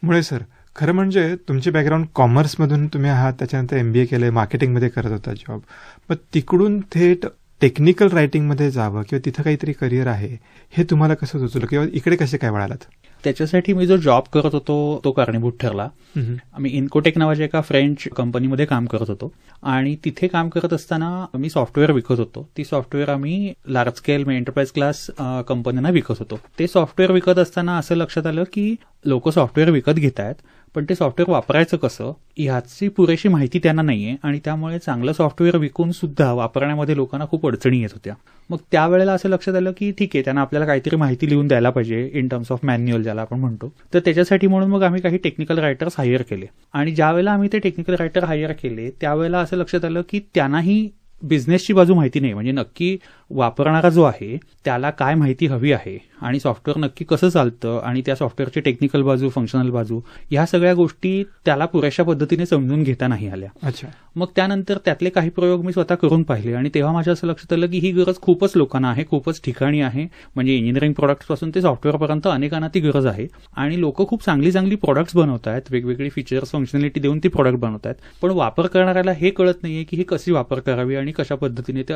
मुळे सर, खरं म्हणजे तुमची बॅकग्राऊंड कॉमर्समधून तुम्ही आहात, त्याच्यानंतर MBA केलंय, मार्केटिंगमध्ये करत होता जॉब, मग तिकडून थेट टेक्निकल रायटिंगमध्ये जावं किंवा तिथं काहीतरी करिअर आहे हे तुम्हाला कसं सुचलं किंवा इकडे कसे काय वळालात? त्याच्यासाठी मी जो जॉब करत होतो तो कारणीभूत ठरला. आम्ही इन्कोटेक नावाच्या एका फ्रेंच कंपनीमध्ये काम करत होतो आणि तिथे काम करत असताना मी सॉफ्टवेअर विकत होतो. ती सॉफ्टवेअर आम्ही लार्ज स्केल एंटरप्राइज क्लास कंपन्यांना विकत होतो. ते सॉफ्टवेअर विकत असताना असं लक्षात आलं की लोक सॉफ्टवेअर विकत घेत आहेत पण ते सॉफ्टवेअर वापरायचं कसं ह्याची पुरेशी माहिती त्यांना नाहीये आणि त्यामुळे चांगलं सॉफ्टवेअर विकून सुद्धा वापरण्यामध्ये लोकांना खूप अडचणी येत होत्या. मग त्यावेळेला असं लक्षात आलं की ठीक आहे, त्यांना आपल्याला काहीतरी माहिती लिहून द्यायला पाहिजे इन टर्म्स ऑफ मॅन्युअल ज्याला आपण म्हणतो. तर त्याच्यासाठी म्हणून मग आम्ही काही टेक्निकल रायटर्स हायर केले आणि ज्यावेळेला आम्ही ते टेक्निकल रायटर हायर केले त्यावेळेला असं लक्षात आलं की त्यांनाही बिझनेसची बाजू माहिती नाही. म्हणजे नक्की वापरणारा जो आहे त्याला काय माहिती हवी आहे आणि सॉफ्टवेअर नक्की कसं चालतं आणि त्या सॉफ्टवेअरची टेक्निकल बाजू, फंक्शनल बाजू ह्या सगळ्या गोष्टी त्याला पुरेशा पद्धतीने समजून घेता नाही आल्या. अच्छा. मग त्यानंतर त्यातले काही प्रयोग मी स्वतः करून पाहिले आणि तेव्हा माझ्या असं लक्षात आलं की ही गरज खूपच लोकांना आहे, खूपच ठिकाणी आहे. म्हणजे इंजिनिअरिंग प्रोडक्ट्सपासून ते सॉफ्टवेअरपर्यंत अनेकांना ती गरज आहे आणि लोक खूप चांगली चांगली प्रोडक्ट्स बनवत आहेत, वेगवेगळी फीचर्स फंक्शनॅलिटी देऊन ती प्रोडक्ट बनवत आहेत, पण वापर करणाऱ्याला हे कळत नाहीये की हे कशी वापर करावी आणि कशा पद्धतीने ते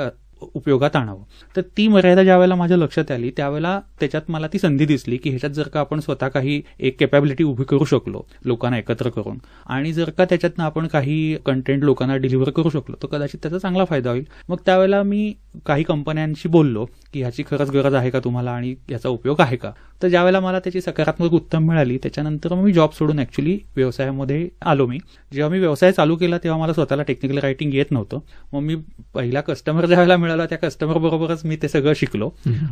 उपयोगात आणावं. तर ती मर्यादा ज्यावेळेला माझ्या लक्षात आली त्यावेळेला त्याच्यात मला ती संधी दिसली की ह्याच्यात जर का आपण स्वतः काही एक कॅपॅबिलिटी उभी करू शकलो लोकांना एकत्र करून आणि जर का त्याच्यातनं आपण काही कंटेंट लोकांना डिलिव्हर करू शकलो तर कदाचित त्याचा चांगला फायदा होईल. मग त्यावेळेला मी काही कंपन्यांशी बोललो की ह्याची खरंच गरज आहे का तुम्हाला आणि याचा उपयोग आहे का. तर ज्यावेळेला मला त्याची सकारात्मक उत्तर मिळाली त्याच्यानंतर मी जॉब सोडून ऍक्च्युली व्यवसायामध्ये आलो. मी जेव्हा मी व्यवसाय चालू केला तेव्हा मला स्वतःला टेक्निकल रायटिंग येत नव्हतं. मग मी पहिला कस्टमर ज्यावेळेला मिळाला त्या कस्टमर बरोबरच मी ते सगळं शिकलो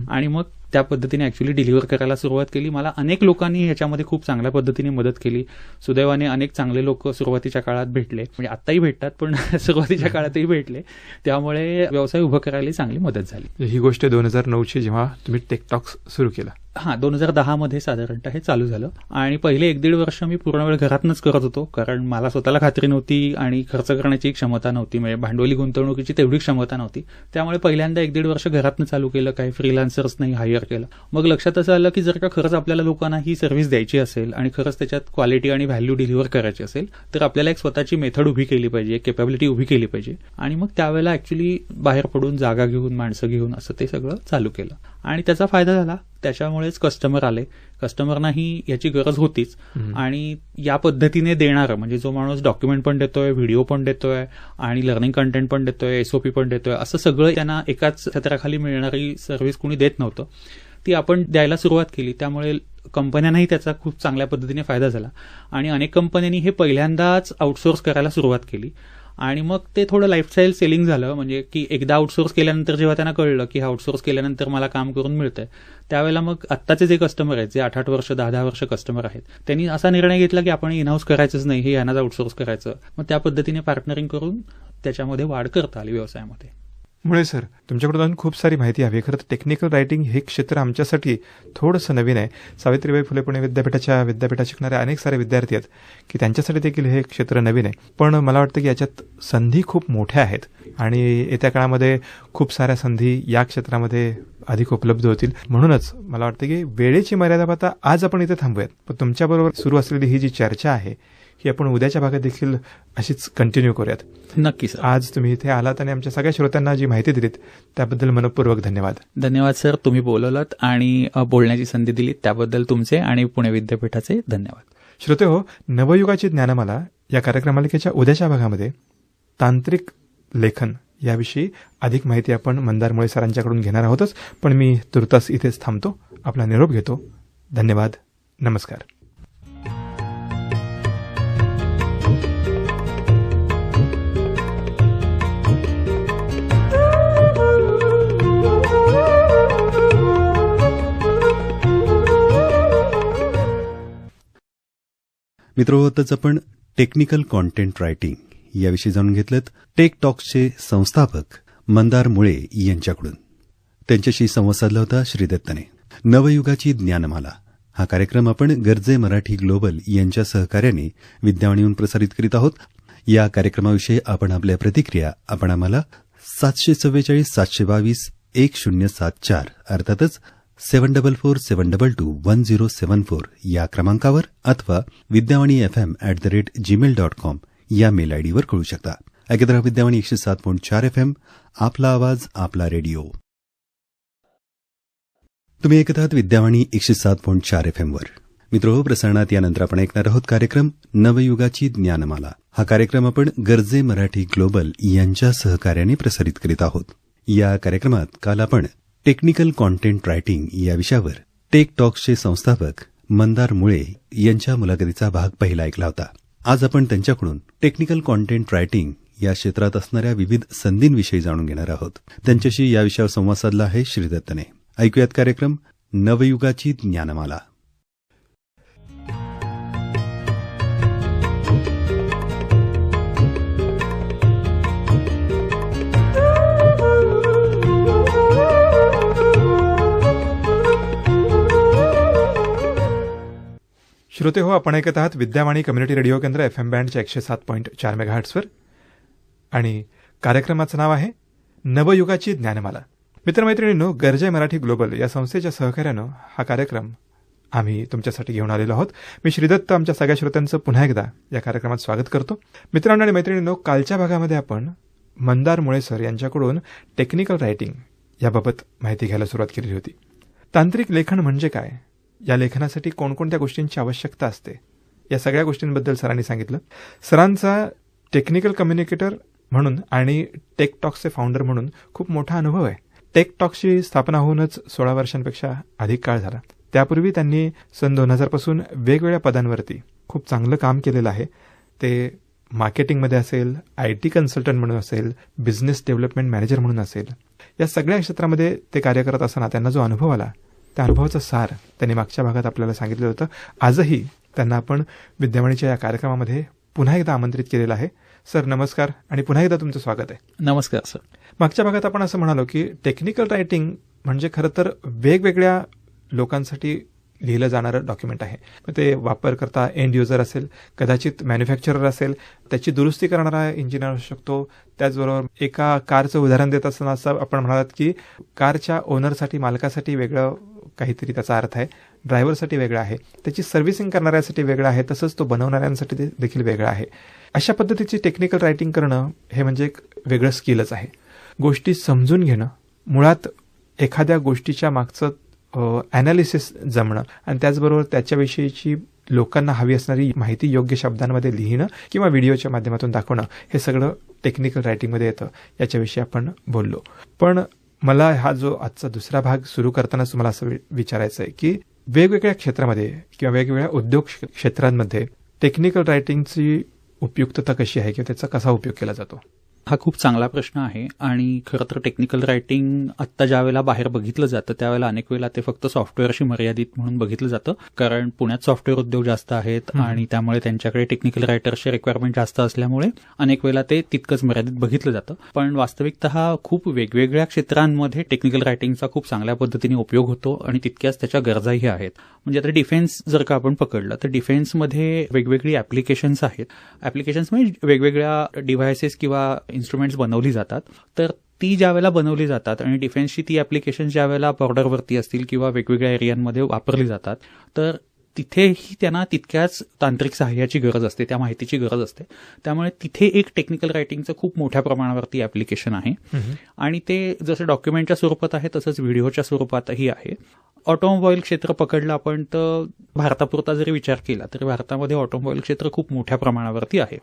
आणि मग त्या पद्धतीने ऍक्च्युली डिलिव्हर करायला सुरुवात केली. मला अनेक लोकांनी ह्याच्यामध्ये खूप चांगल्या पद्धतीने मदत केली. सुदैवाने अनेक चांगले लोक सुरुवातीच्या काळात भेटले, म्हणजे आत्ताही भेटतात पण सुरुवातीच्या काळातही भेटले, त्यामुळे व्यवसाय उभं करायला चांगली मदत झाली. ही गोष्ट 2009ची जेव्हा तुम्ही टेकटॉक्स सुरू केला. 2010 मध्ये साधारणतः हे चालू झालं आणि पहिले 1-1.5 वर्ष मी पूर्ण वेळ घरातनंच करत होतो, कारण मला स्वतःला खात्री नव्हती आणि खर्च करण्याची क्षमता नव्हती, म्हणजे भांडवली गुंतवणुकीची तेवढी क्षमता नव्हती. त्यामुळे पहिल्यांदा 1-1.5 वर्ष घरातनं चालू केलं, काही फ्रीलान्सर्स नाही हायर केलं. मग लक्षात असं आलं की जर का खरंच आपल्याला लोकांना ही सर्व्हिस द्यायची असेल आणि खरंच त्याच्यात क्वालिटी आणि व्हॅल्यू डिलिव्हर करायची असेल तर आपल्याला एक स्वतःची मेथड उभी केली पाहिजे, कॅपॅबिलिटी उभी केली पाहिजे. आणि मग त्यावेळेला ऍक्च्युली बाहेर पडून जागा घेऊन माणसं घेऊन असं ते सगळं चालू केलं आणि त्याचा फायदा झाला. त्याच्यामुळेच कस्टमर आले, कस्टमरनाही याची गरज होतीच आणि या पद्धतीने देणारं म्हणजे जो माणूस डॉक्युमेंट पण देतोय, व्हिडिओ पण देतोय आणि लर्निंग कंटेंट पण देतोय, एसओपी पण देतोय, असं सगळं त्यांना एकाच छत्राखाली मिळणारी सर्व्हिस कुणी देत नव्हतं, ती आपण द्यायला सुरुवात केली. त्यामुळे कंपन्यांनाही त्याचा खूप चांगल्या पद्धतीने फायदा झाला आणि अनेक कंपन्यांनी हे पहिल्यांदाच आउटसोर्स करायला सुरुवात केली आणि मग ते थोडं लाईफस्टाईल सेलिंग झालं. म्हणजे की एकदा आउटसोर्स केल्यानंतर जेव्हा त्यांना कळलं की आउटसोर्स केल्यानंतर मला काम करून मिळतंय, त्यावेळेला मग आत्ताचे जे कस्टमर आहेत, जे 8-8 वर्ष 10-10 वर्ष कस्टमर आहेत, त्यांनी असा निर्णय घेतला की आपण इनहाऊस करायचंच नाही, हे यांनाच आउटसोर्स करायचं. मग त्या पद्धतीने पार्टनरिंग करून त्याच्यामध्ये वाढ करता आली व्यवसायामध्ये. मुळे सर, तुमच्याकडून खूप सारी माहिती हवी. खरं टेक्निकल रायटिंग हे क्षेत्र आमच्यासाठी थोडंसं नवीन आहे. सावित्रीबाई फुले पुणे विद्यापीठात शिकणारे अनेक सारे विद्यार्थी आहेत की त्यांच्यासाठी देखील हे क्षेत्र नवीन आहे. पण मला वाटतं की याच्यात संधी खूप मोठ्या आहेत आणि येत्या काळामध्ये खूप साऱ्या संधी या क्षेत्रामध्ये अधिक उपलब्ध होतील. म्हणूनच मला वाटतं की वेळेची मर्यादा पाहता आज आपण इथे थांबूयात, पण तुमच्याबरोबर सुरू असलेली ही जी चर्चा आहे ही आपण उद्याच्या भागात देखील अशीच कंटिन्यू करूयात. नक्की सर. आज तुम्ही इथे आलात आणि आमच्या सगळ्या श्रोत्यांना जी माहिती दिलीत त्याबद्दल मनपूर्वक धन्यवाद. धन्यवाद सर, तुम्ही बोलवलात आणि बोलण्याची संधी दिलीत त्याबद्दल तुमचे आणि पुणे विद्यापीठाचे धन्यवाद. श्रोते हो, नवयुगाची ज्ञानमाला या कार्यक्रमालिकेच्या उद्याच्या भागामध्ये तांत्रिक लेखन याविषयी अधिक माहिती आपण मंदार मुळे सरांच्याकडून घेणार आहोतच. पण मी तुर्तास इथेच थांबतो, आपला निरोप घेतो. धन्यवाद, नमस्कार. मित्रो, आताच आपण टेक्निकल कॉन्टेंट रायटिंग याविषयी जाणून घेतलं. टेक टॉक्सचे संस्थापक मंदार मुळे यांच्याकडून. त्यांच्याशी संवाद साधला होता श्रीदत्तने. नवयुगाची ज्ञानमाला हा कार्यक्रम आपण गरजे मराठी ग्लोबल यांच्या सहकार्याने विद्यावाणीहून प्रसारित करीत आहोत. या कार्यक्रमाविषयी आपण आपल्या प्रतिक्रिया आपण आम्हाला 744-722-1074 अर्थातच 7447221074 या क्रमांकावर अथवा vidyawani@gmail.com या मेल आयडीवर कळू शकता. ऐकत रहा विद्यावाणी 107.4 FM, आपला आवाज आपला रेडिओ. तुम्ही ऐकत आहात विद्यावाणी 107.4 FM वर. मित्रो, प्रसारणात यानंतर आपण ऐकणार आहोत कार्यक्रम नवयुगाची ज्ञानमाला. हा कार्यक्रम आपण गरजे मराठी ग्लोबल यांच्या सहकार्याने प्रसारित करीत आहोत. या कार्यक्रमात काल आपण टेक्निकल कॉन्टेंट रायटिंग या विषयावर टेक टॉक्सचे संस्थापक मंदार मुळे यांच्या मुलाखतीचा भाग पहिला ऐकला होता. आज आपण त्यांच्याकडून टेक्निकल कॉन्टेंट रायटिंग या क्षेत्रात असणाऱ्या विविध संधींविषयी जाणून घेणार आहोत. त्यांच्याशी या विषयावर संवाद साधला आहे श्रीदत्तने. ऐकूयात कार्यक्रम नवयुगाची ज्ञानमाला. श्रोते हो, आपण ऐकत आहात विद्यावाणी कम्युनिटी रेडिओ केंद्र FM बँडच्या 107.4 मेगाहर्ट्झवर. आणि कार्यक्रमाचं नाव आहे नवयुगाची ज्ञानमाला. मित्रमैत्रिणींनो, गरजे मराठी ग्लोबल या संस्थेच्या सहकार्यानं हा कार्यक्रम आम्ही तुमच्यासाठी घेऊन आलेलो आहोत. मी श्रीदत्त आमच्या सगळ्या श्रोत्यांचं पुन्हा एकदा या कार्यक्रमात स्वागत करतो. मित्रांनो आणि मैत्रिणींनो, कालच्या भागामध्ये आपण मंदार मुळे सर यांच्याकडून टेक्निकल रायटिंग याबाबत माहिती घ्यायला सुरुवात केली होती. तांत्रिक लेखन म्हणजे काय, या लेखनासाठी कोणकोणत्या गोष्टींची आवश्यकता असते, या सगळ्या गोष्टींबद्दल सरांनी सांगितलं. सरांचा टेक्निकल कम्युनिकेटर म्हणून आणि टेक टॉक्सचे फाउंडर म्हणून खूप मोठा अनुभव आहे. टेक टॉक्सची स्थापना होऊनच 16 वर्षांपेक्षा अधिक काळ झाला. त्यापूर्वी त्यांनी सन 2000 पासून वेगवेगळ्या पदांवरती खूप चांगलं काम केलेलं आहे. ते मार्केटिंगमध्ये असेल, IT कन्सल्टंट म्हणून असेल, बिझनेस डेव्हलपमेंट मॅनेजर म्हणून असेल, या सगळ्या क्षेत्रामध्ये ते कार्य करत असताना त्यांना जो अनुभव आला त्या अनुभवाचा सार त्यांनी मागच्या भागात आपल्याला सांगितलं होतं. आजही त्यांना आपण विद्यावाणीच्या या कार्यक्रमामध्ये पुन्हा एकदा आमंत्रित केलेलं आहे. सर नमस्कार आणि पुन्हा एकदा तुमचं स्वागत आहे. नमस्कार सर. मागच्या भागात आपण असं म्हणालो की टेक्निकल रायटिंग म्हणजे खरं तर वेगवेगळ्या लोकांसाठी लिहिलं जाणारं डॉक्युमेंट आहे. ते वापरकर्ता एंड युजर असेल, कदाचित मॅन्युफॅक्चरर असेल, त्याची दुरुस्ती करणारा इंजिनियर असू शकतो. त्याचबरोबर एका कारचं उदाहरण देत असताना असं आपण म्हणालात की कारच्या ओनरसाठी, मालकासाठी वेगळं काहीतरी त्याचा अर्थ आहे, ड्रायव्हरसाठी वेगळा आहे, त्याची सर्व्हिसिंग करणाऱ्यासाठी वेगळा आहे, तसंच तो बनवणाऱ्यांसाठी देखील वेगळा आहे. अशा पद्धतीची टेक्निकल रायटिंग करणं हे म्हणजे एक वेगळं स्किलच आहे. गोष्टी समजून घेणं, मुळात एखाद्या गोष्टीच्या मागचं ॲनालिसिस जमणं आणि त्याचबरोबर त्याच्याविषयीची लोकांना हवी असणारी माहिती योग्य शब्दांमध्ये लिहिणं किंवा व्हिडिओच्या माध्यमातून दाखवणं, हे सगळं टेक्निकल रायटिंगमध्ये येतं. याच्याविषयी आपण बोललो. पण मला हा जो आजचा दुसरा भाग सुरू करतानाच तुम्हाला असं विचारायचं आहे की वेगवेगळ्या क्षेत्रामध्ये किंवा वेगवेगळ्या उद्योग क्षेत्रांमध्ये टेक्निकल रायटिंगची उपयुक्तता कशी आहे किंवा त्याचा कसा उपयोग केला जातो? हा खूप चांगला प्रश्न आहे. आणि खरं तर टेक्निकल रायटिंग आत्ता ज्या वेळेला बाहेर बघितलं जातं त्यावेळेला अनेक वेळेला ते फक्त सॉफ्टवेअरशी मर्यादित म्हणून बघितलं जातं, कारण पुण्यात सॉफ्टवेअर उद्योग जास्त आहेत आणि त्यामुळे त्यांच्याकडे टेक्निकल रायटर्सचे रिक्वायरमेंट जास्त असल्यामुळे अनेक वेळेला ते तितकंच मर्यादित बघितलं जातं. पण वास्तविकतः खूप वेगवेगळ्या क्षेत्रांमध्ये टेक्निकल रायटिंगचा खूप चांगल्या पद्धतीने उपयोग होतो आणि तितक्याच त्याच्या गरजाही आहेत. म्हणजे आता डिफेन्स जर का आपण पकडलं तर डिफेन्समध्ये वेगवेगळी ॲप्लिकेशन्स आहेत. ॲप्लिकेशन्स म्हणजे वेगवेगळ्या डिव्हायसेस किंवा इन्स्ट्रुमेंट्स बनवली जातात. तर ती ज्या वेळेला बनवली जातात आणि डिफेन्सची ती ॲप्लिकेशन ज्या वेळेला बॉर्डरवरती असतील किंवा वेगवेगळ्या एरियांमध्ये वापरली जातात, तर तिथेही त्यांना तितक्याच तांत्रिक सहाय्याची गरज असते, त्या माहितीची गरज असते. त्यामुळे तिथे एक टेक्निकल रायटिंगचं खूप मोठ्या प्रमाणावरती ॲप्लिकेशन आहे. आणि ते जसं डॉक्युमेंटच्या स्वरूपात आहे तसंच व्हिडिओच्या स्वरूपातही आहे. ऑटोमोबाईल क्षेत्र पकडलं आपण तर भारतापुरता जरी विचार केला तरी भारतामध्ये ऑटोमोबाईल क्षेत्र खूप मोठ्या प्रमाणावरती आहे.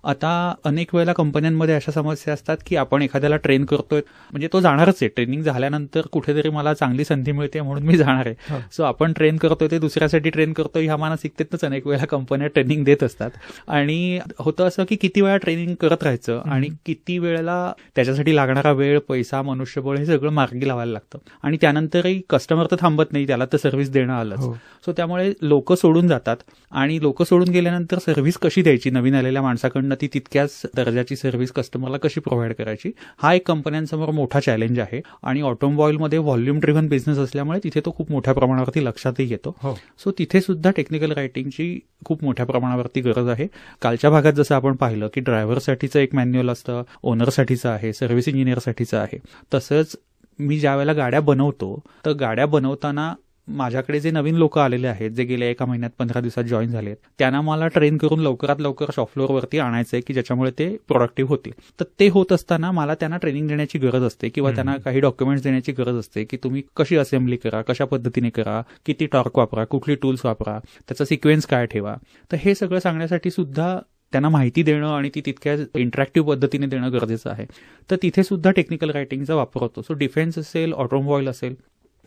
आता अनेक वेळेला कंपन्यांमध्ये अशा समस्या असतात की आपण एखाद्याला ट्रेन करतोय, म्हणजे तो जाणारच आहे, ट्रेनिंग झाल्यानंतर कुठेतरी मला चांगली संधी मिळते म्हणून मी जाणार आहे. सो आपण ट्रेन करतोय ते दुसऱ्यासाठी ट्रेन करतोय ह्या मानसिकतेतच अनेक वेळेला कंपन्या ट्रेनिंग देत असतात. आणि होतं असं की किती वेळा ट्रेनिंग करत राहायचं आणि किती वेळेला त्याच्यासाठी लागणारा वेळ, पैसा, मनुष्यबळ हे सगळं मार्गी लावायला लागतं. आणि त्यानंतरही कस्टमर तर थांबत नाही, त्याला तर सर्व्हिस देणं आलंच. सो त्यामुळे लोक सोडून जातात आणि लोक सोडून गेल्यानंतर सर्व्हिस कशी द्यायची नवीन आलेल्या माणसाकडनं, ती तितक्याच दर्जाची सर्व्हिस कस्टमरला कशी प्रोव्हाइड करायची, हा एक कंपन्यांसमोर मोठा चॅलेंज आहे. आणि ऑटोमोबाईलमध्ये व्हॉल्यूम ड्रिव्हन बिझनेस असल्यामुळे तिथे तो खूप मोठ्या प्रमाणावरती लक्षातही येतो. सो तिथे सुद्धा टेक्निकल रायटिंगची खूप मोठ्या प्रमाणावरती गरज आहे. कालच्या भागात जसं आपण पाहिलं की ड्रायव्हरसाठीचं एक मॅन्युअल असतं, ओनरसाठीचं आहे, सर्व्हिस इंजिनियरसाठीचं आहे. तसंच मी ज्या वेळेला गाड्या बनवतो तर गाड्या बनवताना माझ्याकडे जे नवीन लोक आलेले आहेत, जे गेल्या 1 महिन्यात 15 दिवसात जॉईन झालेत, त्यांना मला ट्रेन करून लवकरात लवकर शॉप फ्लोअरवरती आणायचं आहे की ज्याच्यामुळे ते प्रोडक्टिव्ह होतील. तर ते होत असताना मला त्यांना ट्रेनिंग देण्याची गरज असते किंवा त्यांना काही डॉक्युमेंट्स देण्याची गरज असते की तुम्ही कशी असेंब्ली करा, कशा पद्धतीने करा, किती टॉर्क वापरा, कुठली टूल्स वापरा, त्याचा सिक्वेन्स काय ठेवा. तर हे सगळं सांगण्यासाठी सुद्धा त्यांना माहिती देणं आणि ती तितक्या इंटरॅक्टिव्ह पद्धतीने देणं गरजेचं आहे. तर तिथे सुद्धा टेक्निकल रायटिंगचा वापर होतो. सो डिफेन्स असेल, ऑटोमोबाईल असेल,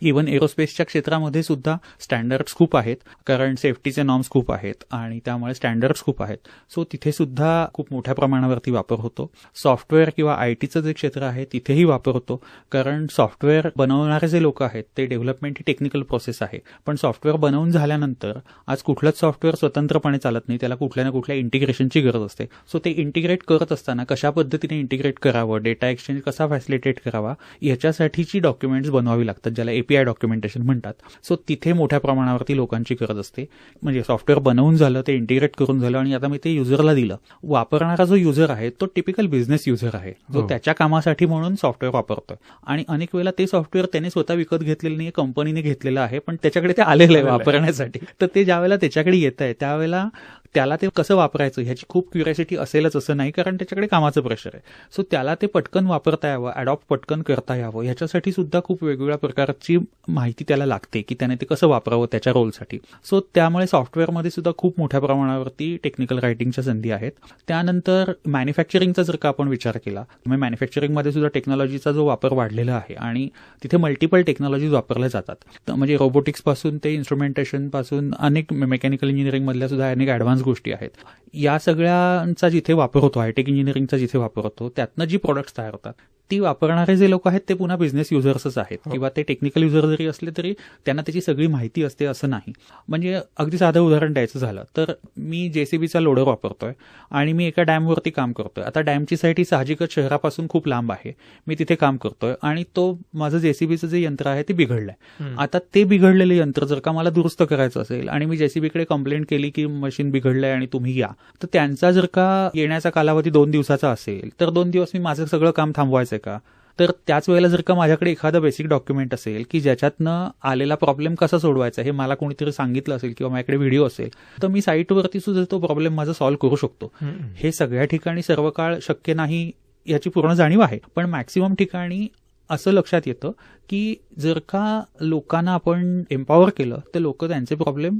इव्हन एरोस्पेसच्या क्षेत्रामध्ये सुद्धा स्टँडर्ड्स खूप आहेत, कारण सेफ्टीचे नॉर्म्स खूप आहेत आणि त्यामुळे स्टँडर्ड्स खूप आहेत. सो तिथे सुद्धा खूप मोठ्या प्रमाणावरती वापर होतो. सॉफ्टवेअर किंवा IT जे क्षेत्र आहे तिथेही वापर होतो, कारण सॉफ्टवेअर बनवणारे जे लोक आहेत ते डेव्हलपमेंट ही टेक्निकल प्रोसेस आहे. पण सॉफ्टवेअर बनवून झाल्यानंतर आज कुठलंच सॉफ्टवेअर स्वतंत्रपणे चालत नाही, त्याला कुठल्या ना कुठल्या इंटिग्रेशनची गरज असते. सो ते इंटिग्रेट करत असताना कशा पद्धतीने इंटिग्रेट करावं, डेटा एक्सचेंज कसा फॅसिलिटेट करावा, याच्यासाठीची डॉक्युमेंट्स बनवावी लागतात, ज्याला API डॉक्युमेंटेशन म्हणतात. सो तिथे मोठ्या प्रमाणावरती लोकांची गरज असते. म्हणजे सॉफ्टवेअर बनवून झालं, ते इंटिग्रेट करून झालं आणि आता मी ते युजरला दिलं. वापरणारा जो युजर आहे तो टिपिकल बिझनेस युजर आहे, जो त्याच्या कामासाठी म्हणून सॉफ्टवेअर वापरतोय आणि अनेक वेळेला ते सॉफ्टवेअर त्याने स्वतः विकत घेतलेलं नाही, कंपनीने घेतलेलं आहे, पण त्याच्याकडे ते आलेलं आहे वापरण्यासाठी. तर ते ज्यावेळेला त्याच्याकडे येत आहे त्यावेळेला त्याला ते कसं वापरायचं ह्याची खूप क्युरिओसिटी असेलच असं नाही, कारण त्याच्याकडे कामाचं प्रेशर आहे. सो त्याला ते पटकन वापरता यावं, अडॉप्ट पटकन करता यावं, ह्याच्यासाठी सुद्धा खूप वेगवेगळ्या प्रकारची माहिती त्याला लागते की त्याने ते कसं वापरावं त्याच्या रोलसाठी. सो त्यामुळे सॉफ्टवेअरमध्ये सुद्धा खूप मोठ्या प्रमाणावरती टेक्निकल रायटिंगच्या संधी आहेत. त्यानंतर मॅन्युफॅक्चरिंगचा जर का आपण विचार केला, मॅन्युफॅक्चरिंगमध्ये सुद्धा टेक्नॉलॉजीचा जो वापर वाढलेला आहे आणि तिथे मल्टिपल टेक्नॉलॉजीज वापरल्या जातात. म्हणजे रोबोटिक्स पासून ते इन्स्ट्रुमेंटेशन पासून अनेक मेकॅनिकल इंजिनिअरिंग मधल्या सुद्धा अनेक ऍडव्हान्स गोष्टी आहेत. या सगळ्यांचा जिथे वापर होतो, हायटेक इंजिनिअरिंगचा जिथे वापर होतो, त्यातनं जी प्रोडक्ट्स तयार होतात ती वापरणारे जे लोक आहेत ते पुन्हा बिझनेस युजर्सच आहेत. किंवा ते टेक्निकल युजर जरी असले तरी त्यांना त्याची सगळी माहिती असते असं नाही. म्हणजे अगदी साधं उदाहरण द्यायचं झालं तर मी JCBचा लोडर वापरतोय आणि मी एका डॅमवरती काम करतोय. आता डॅमची साईट ही साहजिकच शहरापासून खूप लांब आहे. मी तिथे काम करतोय आणि तो माझं JCBचं जे यंत्र आहे ते बिघडलंय. आता ते बिघडलेलं यंत्र जर का मला दुरुस्त करायचं असेल आणि मी JCBकडे कंप्लेंट केली की मशीन बिघडलंय आणि तुम्ही या, तर त्यांचा जर का येण्याचा कालावधी 2 दिवसाचा असेल तर 2 दिवस मी माझं सगळं काम थांबवायचं का? तर त्याच वेळेला जर का माझ्याकडे एखादं बेसिक डॉक्युमेंट असेल की ज्याच्यातनं आलेला प्रॉब्लेम कसा सोडवायचा हे मला कोणीतरी सांगितलं असेल किंवा माझ्याकडे व्हिडिओ असेल, तर मी साईटवरती सुद्धा तो प्रॉब्लेम माझा सॉल्व्ह करू शकतो. हे सगळ्या ठिकाणी सर्व काळ शक्य नाही याची पूर्ण जाणीव आहे, पण मॅक्सिमम ठिकाणी असं लक्षात येतं की जर का लोकांना आपण एम्पॉवर केलं तर लोक त्यांचे प्रॉब्लेम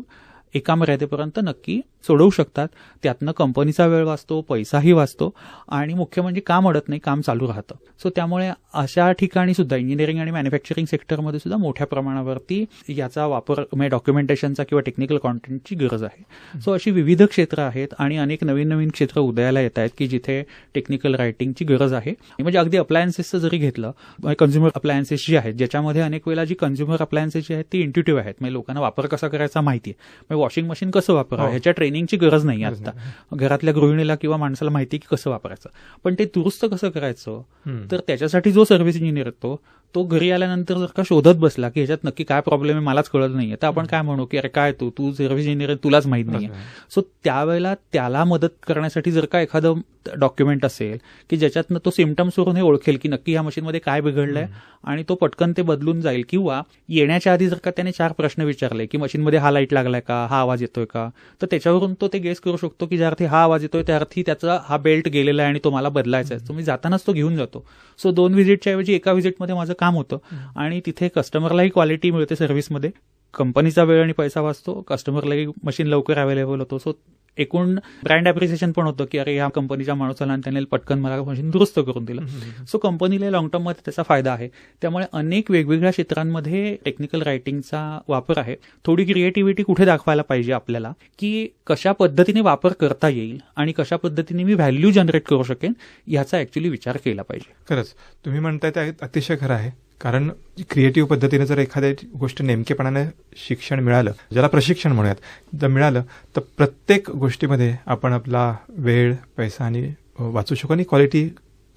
एका मर्यादेपर्यंत नक्की सोडवू शकतात. त्यातनं कंपनीचा वेळ वाचतो, पैसाही वाचतो आणि मुख्य म्हणजे काम अडत नाही, काम चालू राहतं. सो त्यामुळे अशा ठिकाणी सुद्धा इंजिनिअरिंग आणि मॅन्युफॅक्चरिंग सेक्टरमध्ये सुद्धा मोठ्या प्रमाणावरती याचा वापर म्हणजे डॉक्युमेंटेशनचा किंवा टेक्निकल कॉन्टेंटची गरज आहे. सो अशी विविध क्षेत्र आहेत आणि अनेक नवीन नवीन क्षेत्र उदयाला येत आहेत की जिथे टेक्निकल रायटिंगची गरज आहे. म्हणजे अगदी अप्लायन्सेसचं जरी घेतलं, कन्झ्युमर अप्लायन्सेस जी आहेत ज्याच्यामध्ये अनेक वेळेला जी कन्झ्युमर अप्लायन्सेस जी आहेत ती इंट्युटिव्ह आहेत, म्हणजे लोकांना वापर कसा करायचा माहिती आहे. वॉशिंग मशीन कसं वापरावं ह्याच्या ट्रेनिंगची गरज नाही आता. घरातल्या गृहिणीला किंवा माणसाला माहिती की कसं वापरायचं, पण ते दुरुस्त कसं करायचं तर त्याच्यासाठी जो सर्व्हिस इंजिनियर येतो तो घरी आल्यानंतर जर का शोधत बसला की ह्याच्यात नक्की काय प्रॉब्लेम आहे मलाच कळत नाहीये, तर आपण काय म्हणू की अरे काय तू सर्व्हिस इंजिनियर तुलाच माहित नाहीये. सो त्यावेळेला त्याला मदत करण्यासाठी जर का एखादं डॉक्युमेंट असेल की ज्याच्यातनं तो सिम्पटम्स वरून हे ओळखेल की नक्की ह्या मशीनमध्ये काय बिघडलंय आणि तो पटकन ते बदलून जाईल, किंवा येण्याच्या आधी जर का त्याने 4 प्रश्न विचारले की मशीनमध्ये हा लाईट लागलाय का, हा आवाज येतोय का, तर त्याच्यावरून तो ते गेस करू शकतो की ज्या अर्थी हा आवाज येतोय त्या अर्थी त्याचा हा बेल्ट गेलेला आहे आणि तो मला बदलायचा आहे. तुम्ही जातानाच तो घेऊन जातो. सो 2 व्हिजिटच्या ऐवजी एका व्हिजिटमध्ये माझं काम होतं आणि तिथे कस्टमरलाही क्वालिटी मिळते सर्व्हिसमध्ये, कंपनीचा वेळ आणि पैसा वाचतो, कस्टमरलाही मशीन लवकर अवेलेबल होतो. सो एकूण ब्रँड अप्रिसिएशन पण होतं की अरे या कंपनीच्या माणसाला आणि त्याने पटकन मला मशीन दुरुस्त करून दिलं. सो कंपनीला लॉंग टर्ममध्ये त्याचा फायदा आहे. त्यामुळे अनेक वेगवेगळ्या क्षेत्रांमध्ये टेक्निकल रायटिंगचा वापर आहे. थोडी क्रिएटिव्हिटी कुठे दाखवायला पाहिजे आपल्याला की कशा पद्धतीने वापर करता येईल आणि कशा पद्धतीने मी व्हॅल्यू जनरेट करू शकेन याचा ऍक्च्युली विचार केला पाहिजे. खरंच तुम्ही म्हणताय ते अतिशय खरं आहे, कारण क्रिएटिव्ह पद्धतीने जर एखाद्या गोष्ट नेमकेपणाने शिक्षण मिळालं, ज्याला प्रशिक्षण म्हणूयात, जर मिळालं तर प्रत्येक गोष्टीमध्ये आपण आपला वेळ, पैसा आणि वाचू शकू आणि क्वालिटी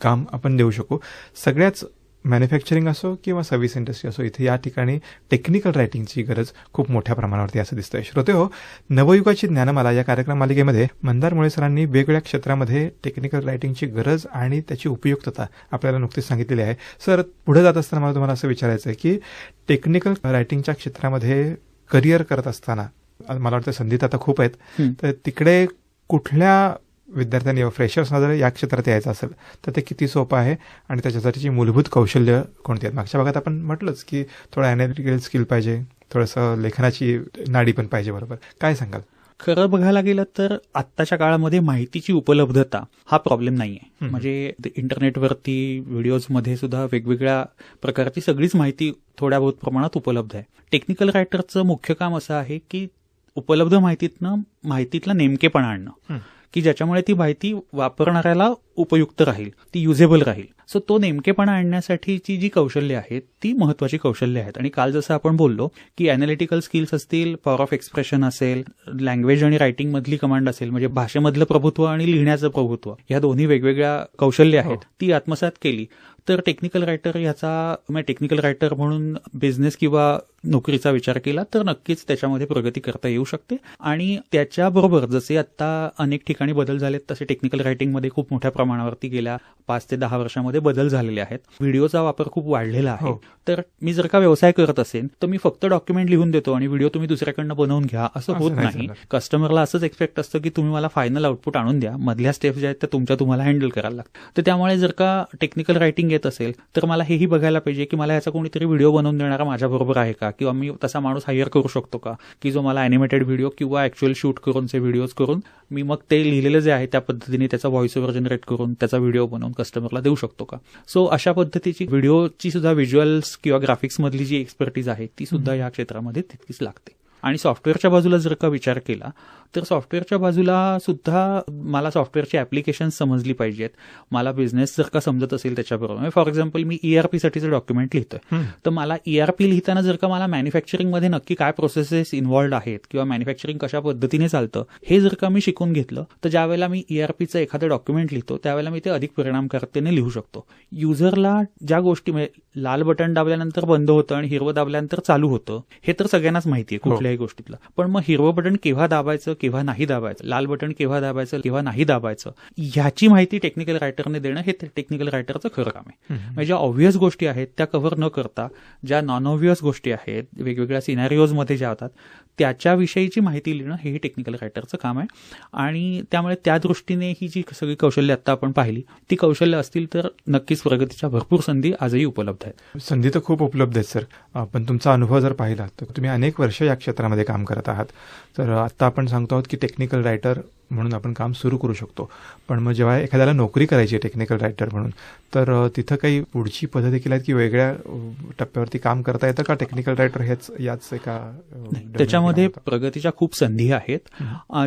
काम आपण देऊ शकू. सगळ्याच मॅन्युफॅक्चरिंग असो किंवा सर्व्हिस इंडस्ट्री असो, इथे या ठिकाणी टेक्निकल रायटिंगची गरज खूप मोठ्या प्रमाणावरती असं दिसतंय. श्रोतेहो, नवयुगाची ज्ञानमाला या कार्यक्रम मालिकेमध्ये मंदार मुळे सरांनी वेगवेगळ्या क्षेत्रामध्ये टेक्निकल रायटिंगची गरज आणि त्याची उपयुक्तता आपल्याला नुकतीच सांगितलेली आहे. सर, पुढे जात असताना मला तुम्हाला असं विचारायचं आहे की टेक्निकल रायटिंगच्या क्षेत्रामध्ये करिअर करत असताना मला वाटतं संधी आता खूप आहेत, तर तिकडे कुठल्या विद्यार्थ्यांनी फ्रेशर्सना जर या क्षेत्रात यायचं असेल तर ते किती सोपं आहे आणि त्याच्यासाठीची मूलभूत कौशल्य कोणती आहेत? मागच्या भागात आपण म्हटलंच की थोडं अॅनालिटिकल स्किल पाहिजे, थोडंसं लेखनाची नाडी पण पाहिजे, बरोबर? काय सांगाल? खरं बघायला गेलं तर आत्ताच्या काळामध्ये माहितीची उपलब्धता हा प्रॉब्लेम नाहीये. म्हणजे इंटरनेटवरती व्हिडिओजमध्ये सुद्धा वेगवेगळ्या प्रकारची सगळीच माहिती थोड्या बहुत प्रमाणात उपलब्ध आहे. टेक्निकल रायटरचं मुख्य काम असं आहे की उपलब्ध माहितीतला नेमकेपणा आणणं की ज्याच्यामुळे ती माहिती वापरणाऱ्याला उपयुक्त राहील, ती युजेबल राहील. सो तो नेमकेपणा आणण्यासाठीची जी कौशल्य आहेत ती महत्वाची कौशल्य आहेत. आणि काल जसं आपण बोललो की अॅनालिटिकल स्किल्स असतील, पॉवर ऑफ एक्सप्रेशन असेल, लँग्वेज आणि रायटिंग मधली कमांड असेल, म्हणजे भाषेमधलं प्रभुत्व आणि लिहिण्याचं प्रभुत्व, या दोन्ही वेगवेगळ्या कौशल्य आहेत, ती आत्मसात केली तर टेक्निकल रायटर याचा टेक्निकल रायटर म्हणून बिझनेस किंवा नोकरीचा विचार केला तर नक्कीच त्याच्यामध्ये प्रगती करता येऊ शकते. आणि त्याच्याबरोबर जसे आता अनेक ठिकाणी बदल झालेत तसे टेक्निकल रायटिंगमध्ये खूप मोठ्या प्रमाणावरती गेल्या 5 ते 10 वर्षामध्ये बदल झालेले आहेत. व्हिडिओचा वापर खूप वाढलेला आहे. तर मी जर का व्यवसाय करत असेल तर मी फक्त डॉक्युमेंट लिहून देतो आणि व्हिडिओ तुम्ही दुसऱ्याकडनं बनवून घ्या असं होत नाही. कस्टमरला असंच एक्सपेक्ट असतं की तुम्ही मला फायनल आउटपुट आणून द्या, मधल्या स्टेप्स ज्या आहेत त्या तुम्हाला हँडल करायला लागतात. तर त्यामुळे जर का टेक्निकल रायटिंग येत असेल तर मला हेही बघायला पाहिजे की मला याचा कोणीतरी व्हिडिओ बनवून देणारा माझ्याबरोबर आहे का, किंवा मी तसा माणूस हायर करू शकतो का की जो मला अॅनिमेटेड व्हिडिओ किंवा ऍक्च्युअल शूट करूनचे व्हिडिओज करून मी मग ते लिहिलेलं जे आहे त्या पद्धतीने त्याचा व्हॉइस ओव्हर जनरेट करून त्याचा व्हिडिओ बनवून कस्टमरला देऊ शकतो का. सो अशा पद्धतीची व्हिडिओची सुद्धा व्हिज्युअल्स किंवा ग्राफिक्स मधली जी एक्सपर्टीज आहे ती सुद्धा या क्षेत्रामध्ये तितकीच लागते. आणि सॉफ्टवेअरच्या बाजूला जर का विचार केला तर सॉफ्टवेअरच्या बाजूला सुद्धा मला सॉफ्टवेअरची ऍप्लिकेशन समजली पाहिजेत. मला बिझनेस जर का समजत असेल त्याच्याबरोबर, फॉर एक्झाम्पल मी ERP साठीचं डॉक्युमेंट लिहितोय तर मला ERP लिहिताना जर का मला मॅन्युफॅक्चरिंगमध्ये नक्की काय प्रोसेसेस इन्व्हॉल्ड आहेत किंवा मॅन्युफॅक्चरिंग कशा पद्धतीने चालतं हे जर का मी शिकून घेतलं तर ज्यावेळेला मी ERPचं एखादं डॉक्युमेंट लिहितो त्यावेळेला मी ते अधिक परिणामकारकतेने लिहू शकतो. युजरला ज्या गोष्टी लाल बटन दाबल्यानंतर बंद होतं आणि हिरवं दाबल्यानंतर चालू होतं हे तर सगळ्यांनाच माहिती आहे कुठल्याही गोष्टीतलं, पण मग हिरवं बटन केव्हा दाबायचं केव्हा नाही दाबायचं, लाल बटन केव्हा दाबायचं केव्हा नाही दाबायचं ह्याची माहिती टेक्निकल रायटरने देणं हे टेक्निकल रायटरचं खरं काम आहे. म्हणजे ज्या ऑब्व्हियस गोष्टी आहेत त्या कव्हर न करता ज्या नॉन ऑब्व्हियस गोष्टी आहेत वेगवेगळ्या सिनॅरिओजमध्ये ज्या होतात त्याच्याविषयीची माहिती लिहिणं हेही टेक्निकल रायटरचं काम आहे. आणि त्यामुळे त्या दृष्टीने ही जी सगळी कौशल्य आता आपण पाहिली ती कौशल्य असतील तर नक्कीच प्रगतीच्या भरपूर संधी आजही उपलब्ध आहेत. संधी तर खूप उपलब्ध आहेत सर, पण तुमचा अनुभव जर पाहिला तर तुम्ही अनेक वर्ष या क्षेत्रामध्ये काम करत आहात. तर आता आपण सांगतो आहोत की टेक्निकल रायटर म्हणून आपण काम सुरू करू शकतो, पण मग जेव्हा एखाद्याला नोकरी करायची आहे टेक्निकल रायटर म्हणून तर तिथं काही पुढची पद्धती देखील आहेत की वेगळ्या टप्प्यावरती काम करता येतं का टेक्निकल रायटर हेच याच एका. त्याच्यामध्ये प्रगतीच्या खूप संधी आहेत.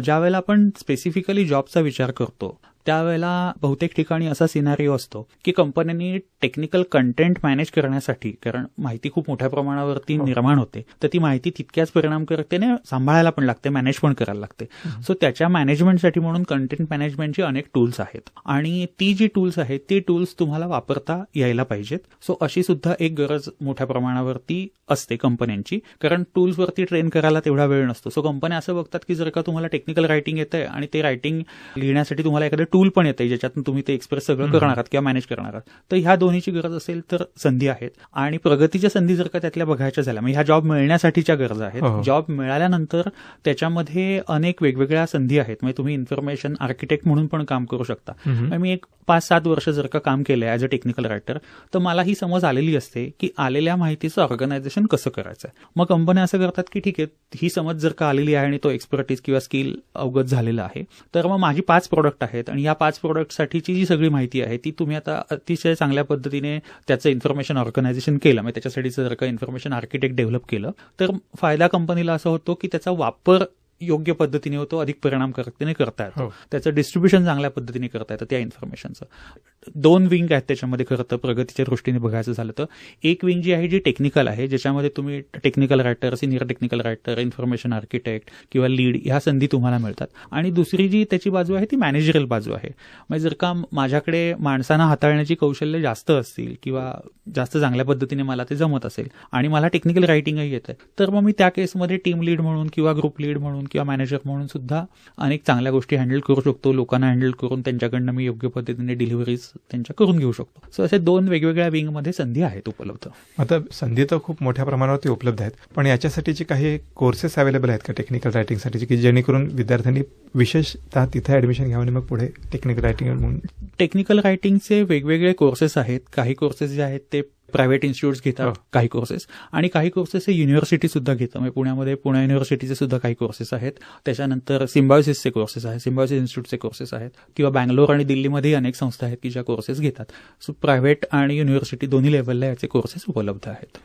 ज्यावेळेला आपण स्पेसिफिकली जॉबचा विचार करतो त्यावेळेला बहुतेक ठिकाणी असा सिनारिओ असतो की कंपन्यांनी टेक्निकल कंटेंट मॅनेज करण्यासाठी, कारण माहिती खूप मोठ्या प्रमाणावरती निर्माण होते तर ती माहिती तितक्याच परिणामकारकतेने सांभाळायला पण लागते, मॅनेज पण करायला लागते. सो त्याच्या मॅनेजमेंटसाठी म्हणून कंटेंट मॅनेजमेंटची अनेक टूल्स आहेत आणि ती जी टूल्स आहेत ती टूल्स तुम्हाला वापरता यायला पाहिजेत. सो अशी सुद्धा एक गरज मोठ्या प्रमाणावरती असते कंपन्यांची, कारण टूल्सवरती ट्रेन करायला तेवढा वेळ नसतो. सो कंपन्या असं बघतात की जर का तुम्हाला टेक्निकल रायटिंग येतंय आणि ते रायटिंग लिहिण्यासाठी तुम्हाला एखादं टूल पण येते ज्याच्यातून तुम्ही ते एक्सप्रेस सगळं करणार आहात किंवा मॅनेज करणार आहात, तर ह्या दोन्हीची गरज असेल तर संधी आहेत. आणि प्रगतीच्या संधी जर का त्यातल्या बघायच्या झाल्या म्हणजे ह्या जॉब मिळण्यासाठीच्या गरजा आहेत. जॉब मिळाल्यानंतर त्याच्यामध्ये अनेक वेगवेगळ्या संधी आहेत. म्हणजे तुम्ही इन्फॉर्मेशन आर्किटेक्ट म्हणून पण काम करू शकता. मी एक 5-7 वर्ष जर का काम केलंय ऍज अ टेक्निकल रायटर तर मला ही समज आलेली असते की आलेल्या माहितीचं ऑर्गनायझेशन कसं करायचं. मग कंपन्या असं करतात की ठीक आहे ही समज जर का आलेली आहे आणि तो एक्सपर्टीज किंवा स्किल अवगत झालेला आहे तर मग माझी 5 प्रोडक्ट आहेत आणि या 5 प्रोडक्टसाठीची जी सगळी माहिती आहे ती तुम्ही आता अतिशय चांगल्या पद्धतीने त्याचं इन्फॉर्मेशन ऑर्गनायझेशन केलं, म्हणजे त्याच्यासाठीचं जर का इन्फॉर्मेशन आर्किटेक्ट डेव्हलप केलं तर फायदा कंपनीला असा होतो की त्याचा वापर योग्य पद्धतीने होतो, अधिक परिणामकारकतेने करता येतो, त्याचं डिस्ट्रीब्युशन चांगल्या पद्धतीने करता येतं त्या इन्फॉर्मेशनचं. 2 विंग आहेत त्याच्यामध्ये खरं तर प्रगतीच्या दृष्टीने बघायचं झालं तर. एक विंग जी आहे जी टेक्निकल आहे ज्याच्यामध्ये तुम्ही technical writer, senior technical writer, information architect किंवा लीड ह्या संधी तुम्हाला मिळतात. आणि दुसरी जी त्याची बाजू आहे ती मॅनेजरल बाजू आहे. म्हणजे जर का माझ्याकडे माणसांना हाताळण्याची कौशल्य जास्त असतील किंवा जास्त चांगल्या पद्धतीने मला ते जमत असेल आणि मला टेक्निकल रायटिंगही येतं तर मग मी त्या केसमध्ये टीम लीड म्हणून किंवा ग्रुप लीड म्हणून किंवा मॅनेजर म्हणून सुद्धा अनेक चांगल्या गोष्टी हँडल करू शकतो. लोकांना हँडल करून त्यांच्याकडनं मी योग्य पद्धतीने डिलिव्हरीज त्यांच्या करून घेऊ शकतो. सो असे 2 वेगवेगळ्या विंगमध्ये संधी आहेत उपलब्ध. आता संधी तर खूप मोठ्या प्रमाणावरती उपलब्ध आहेत, पण याच्यासाठीचे काही कोर्सेस अवेलेबल आहेत का टेक्निकल रायटिंगसाठी की जेणेकरून विद्यार्थ्यांनी विशेषतः तिथे ऍडमिशन घ्यावं आणि मग पुढे टेक्निकल रायटिंग म्हणून. टेक्निकल रायटिंगचे वेगवेगळे कोर्सेस आहेत. काही कोर्सेस जे आहेत ते प्रायव्हेट इन्स्टिट्यूट्स घेतात काही कोर्सेस, आणि काही कोर्सेस हे युनिव्हर्सिटी सुद्धा घेतात. म्हणजे पुण्यामध्ये पुणे युनिव्हर्सिटीचे सुद्धा काही कोर्सेस आहेत. त्याच्यानंतर सिम्बायोसिसचे कोर्सेस आहेत, सिम्बायोसिस इन्स्टिट्यूटचे कोर्सेस आहेत, किंवा बँगलोर आणि दिल्लीमध्ये अनेक संस्था आहेत की ज्या कोर्सेस घेतात. सो प्रायव्हेट आणि युनिव्हर्सिटी दोन्ही लेव्हलला याचे कोर्सेस उपलब्ध आहेत.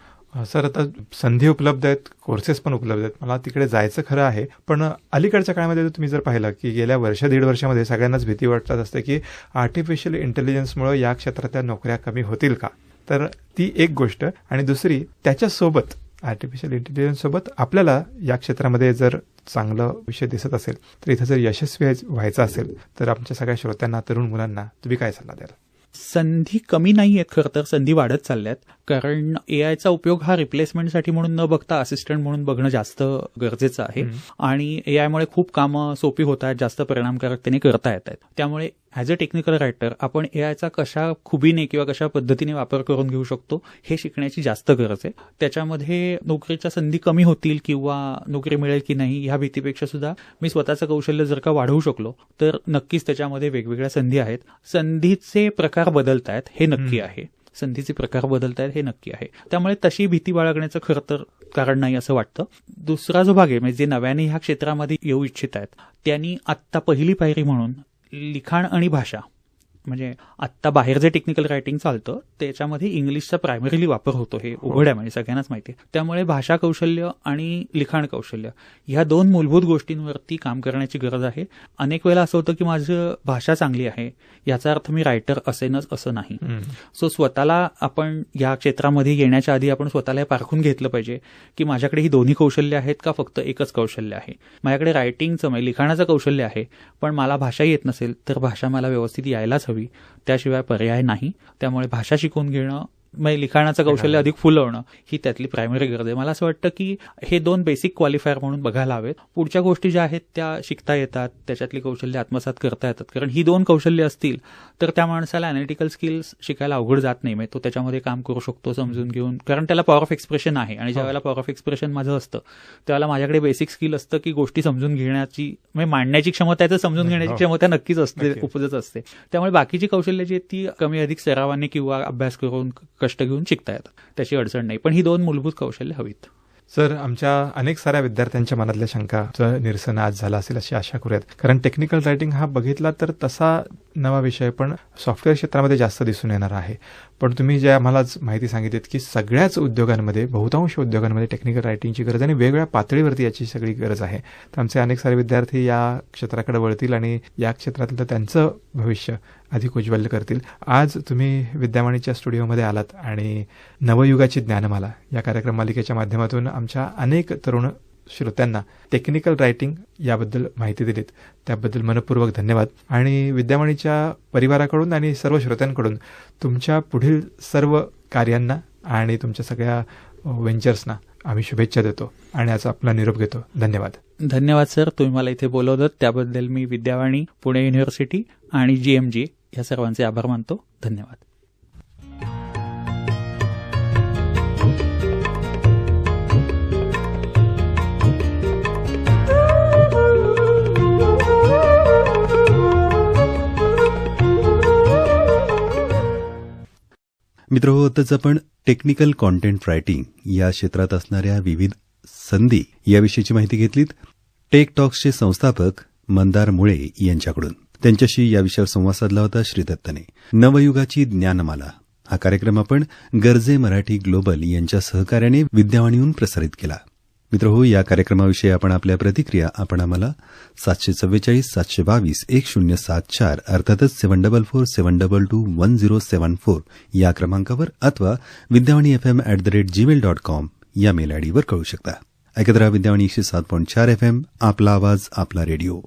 सर आता संधी उपलब्ध आहेत, कोर्सेस पण उपलब्ध आहेत, मला तिकडे जायचं खरं आहे, पण अलीकडच्या काळामध्ये तुम्ही जर पाहिलं की गेल्या 1-1.5 वर्षामध्ये सगळ्यांनाच भीती वाटत असते की आर्टिफिशियल इंटेलिजन्समुळे या क्षेत्रातल्या नोकऱ्या कमी होतील का. तर ती एक गोष्ट, आणि दुसरी त्याच्यासोबत आर्टिफिशियल इंटेलिजन्स सोबत आपल्याला या क्षेत्रामध्ये जर चांगलं विषय दिसत असेल तर इथं जर यशस्वी व्हायचं असेल तर आमच्या सगळ्या श्रोत्यांना, तरुण मुलांना तुम्ही काय सल्ला द्याल. संधी कमी नाही आहेत, खरं तर संधी वाढत चालल्यात. कारण एआयचा उपयोग हा रिप्लेसमेंटसाठी म्हणून न बघता असिस्टंट म्हणून बघणं जास्त गरजेचं आहे. आणि एआयमुळे खूप कामं सोपी होत आहेत, जास्त परिणामकारकतेने करता येत आहेत. त्यामुळे ॲज अ टेक्निकल रायटर आपण एआयचा कशा खुबीने किंवा कशा पद्धतीने वापर करून घेऊ शकतो हे शिकण्याची जास्त गरज आहे. त्याच्यामध्ये नोकरीच्या संधी कमी होतील किंवा नोकरी मिळेल की नाही ह्या भीतीपेक्षा सुद्धा मी स्वतःचं कौशल्य जर का वाढवू शकलो तर नक्कीच त्याच्यामध्ये वेगवेगळ्या संधी आहेत. संधीचे प्रकार बदलत आहेत हे नक्की आहे. संधीचे प्रकार बदलत आहेत हे नक्की आहे. त्यामुळे तशी भीती बाळगण्याचं खरं तर कारण नाही असं वाटतं. दुसरा जो भाग आहे म्हणजे जे नव्याने ह्या क्षेत्रामध्ये येऊ इच्छित आहेत त्यांनी आत्ता पहिली पायरी म्हणून लिखाण आणि भाषा, म्हणजे आत्ता बाहेर जे टेक्निकल रायटिंग चालतं त्याच्यामध्ये इंग्लिशचा प्रायमरीली वापर होतो हे उघड आहे, म्हणजे सगळ्यांनाच माहिती आहे. त्यामुळे भाषा कौशल्य आणि लिखाण कौशल्य ह्या दोन मूलभूत गोष्टींवरती काम करण्याची गरज आहे. अनेक वेळेला असं होतं की माझं भाषा चांगली आहे याचा अर्थ मी रायटर असेनच असं नाही. सो स्वतःला आपण या क्षेत्रामध्ये येण्याच्या आधी आपण स्वतःला पारखून घेतलं पाहिजे की माझ्याकडे ही दोन्ही कौशल्य आहेत का फक्त एकच कौशल्य आहे. माझ्याकडे रायटिंगचं म्हणजे लिखाणाचं कौशल्य आहे पण मला भाषा येत नसेल तर भाषा मला व्यवस्थित यायलाच हवी, त्याशिवाय पर्याय नाही. त्यामुळे भाषा शिकून घेणं म्हणजे लिखाणाचं कौशल्य अधिक फुलवणं ही त्यातली प्रायमरी गरज आहे. मला असं वाटतं की हे दोन बेसिक क्वालिफायर म्हणून बघायला हवेत. पुढच्या गोष्टी ज्या आहेत त्या शिकता येतात, त्याच्यातली कौशल्य आत्मसात करता येतात. कारण ही दोन कौशल्य असतील तर त्या माणसाला अॅनालिटिकल स्किल्स शिकायला अवघड जात नाही. तो त्याच्यामध्ये काम करू शकतो समजून घेऊन, कारण त्याला पॉवर ऑफ एक्सप्रेशन आहे. आणि ज्यावेळेला पॉवर ऑफ एक्सप्रेशन माझं असतं त्यावेळेला माझ्याकडे बेसिक स्किल असतं की गोष्टी समजून घेण्याची म्हणजे मांडण्याची क्षमता, याचं समजून घेण्याची क्षमता नक्कीच असते, उपजत असते. त्यामुळे बाकीची कौशल्य जी आहेत ती कमी अधिक सरावाने किंवा अभ्यास करून कष्ट घेऊन शिकता येतात, त्याची अडचण नाही. पण ही दोन मूलभूत कौशल्य हवीत. सर, आमच्या अनेक साऱ्या विद्यार्थ्यांच्या मनातल्या शंकाचं निरसन आज झालं असेल अशी आशा करूयात. कारण टेक्निकल रायटिंग हा बघितला तर तसा नवा विषय पण सॉफ्टवेअर क्षेत्रामध्ये जास्त दिसून येणार आहे. पण तुम्ही जे आम्हाला माहिती सांगितलीत की सगळ्याच उद्योगांमध्ये, बहुतांश उद्योगांमध्ये टेक्निकल रायटिंगची गरज आणि वेगवेगळ्या पातळीवरती याची सगळी गरज आहे. तर आमचे अनेक सारे विद्यार्थी या क्षेत्राकडे वळतील आणि या क्षेत्रातलं त्यांचं भविष्य अधिक उज्ज्वल करतील. आज तुम्ही विद्यावाणीच्या स्टुडिओमध्ये आलात आणि नवयुगाची ज्ञानमाला या कार्यक्रम मालिकेच्या माध्यमातून आमच्या अनेक तरुण श्रोत्यांना टेक्निकल रायटिंग याबद्दल माहिती दिलीत, त्याबद्दल मनपूर्वक धन्यवाद. आणि विद्यावाणीच्या परिवाराकडून आणि सर्व श्रोत्यांकडून तुमच्या पुढील सर्व कार्यांना आणि तुमच्या सगळ्या व्हेंचर्सना आम्ही शुभेच्छा देतो आणि आज आपला निरोप घेतो. धन्यवाद. धन्यवाद सर, तुम्ही मला इथे बोलवलं त्याबद्दल मी विद्यावाणी, पुणे युनिव्हर्सिटी आणि GMG या सर्वांचे आभार मानतो. धन्यवाद. मित्रहो, आताच आपण टेक्निकल कॉन्टेंट रायटिंग या क्षेत्रात असणाऱ्या विविध संधी याविषयीची माहिती घेतलीत टेक टॉक्सचे संस्थापक मंदार मुळे यांच्याकडून. त्यांच्याशी या विषयावर संवाद साधला होता श्री दत्तने. नवयुगाची ज्ञानमाला हा कार्यक्रम आपण गर्जे मराठी ग्लोबल यांच्या सहकार्याने विद्यावाणीहून प्रसारित केला. मित्रहो, या कार्यक्रमाविषयी आपण आपल्या प्रतिक्रिया आपण आम्हाला 744-722-1074 अर्थातच 7447221074 या क्रमांकावर अथवा vidyawani@gmail.com या मेल आयडीवर कळू शकता. ऐकत रहा विद्यावाणी 107.4 FM, आपला आवाज आपला रेडिओ.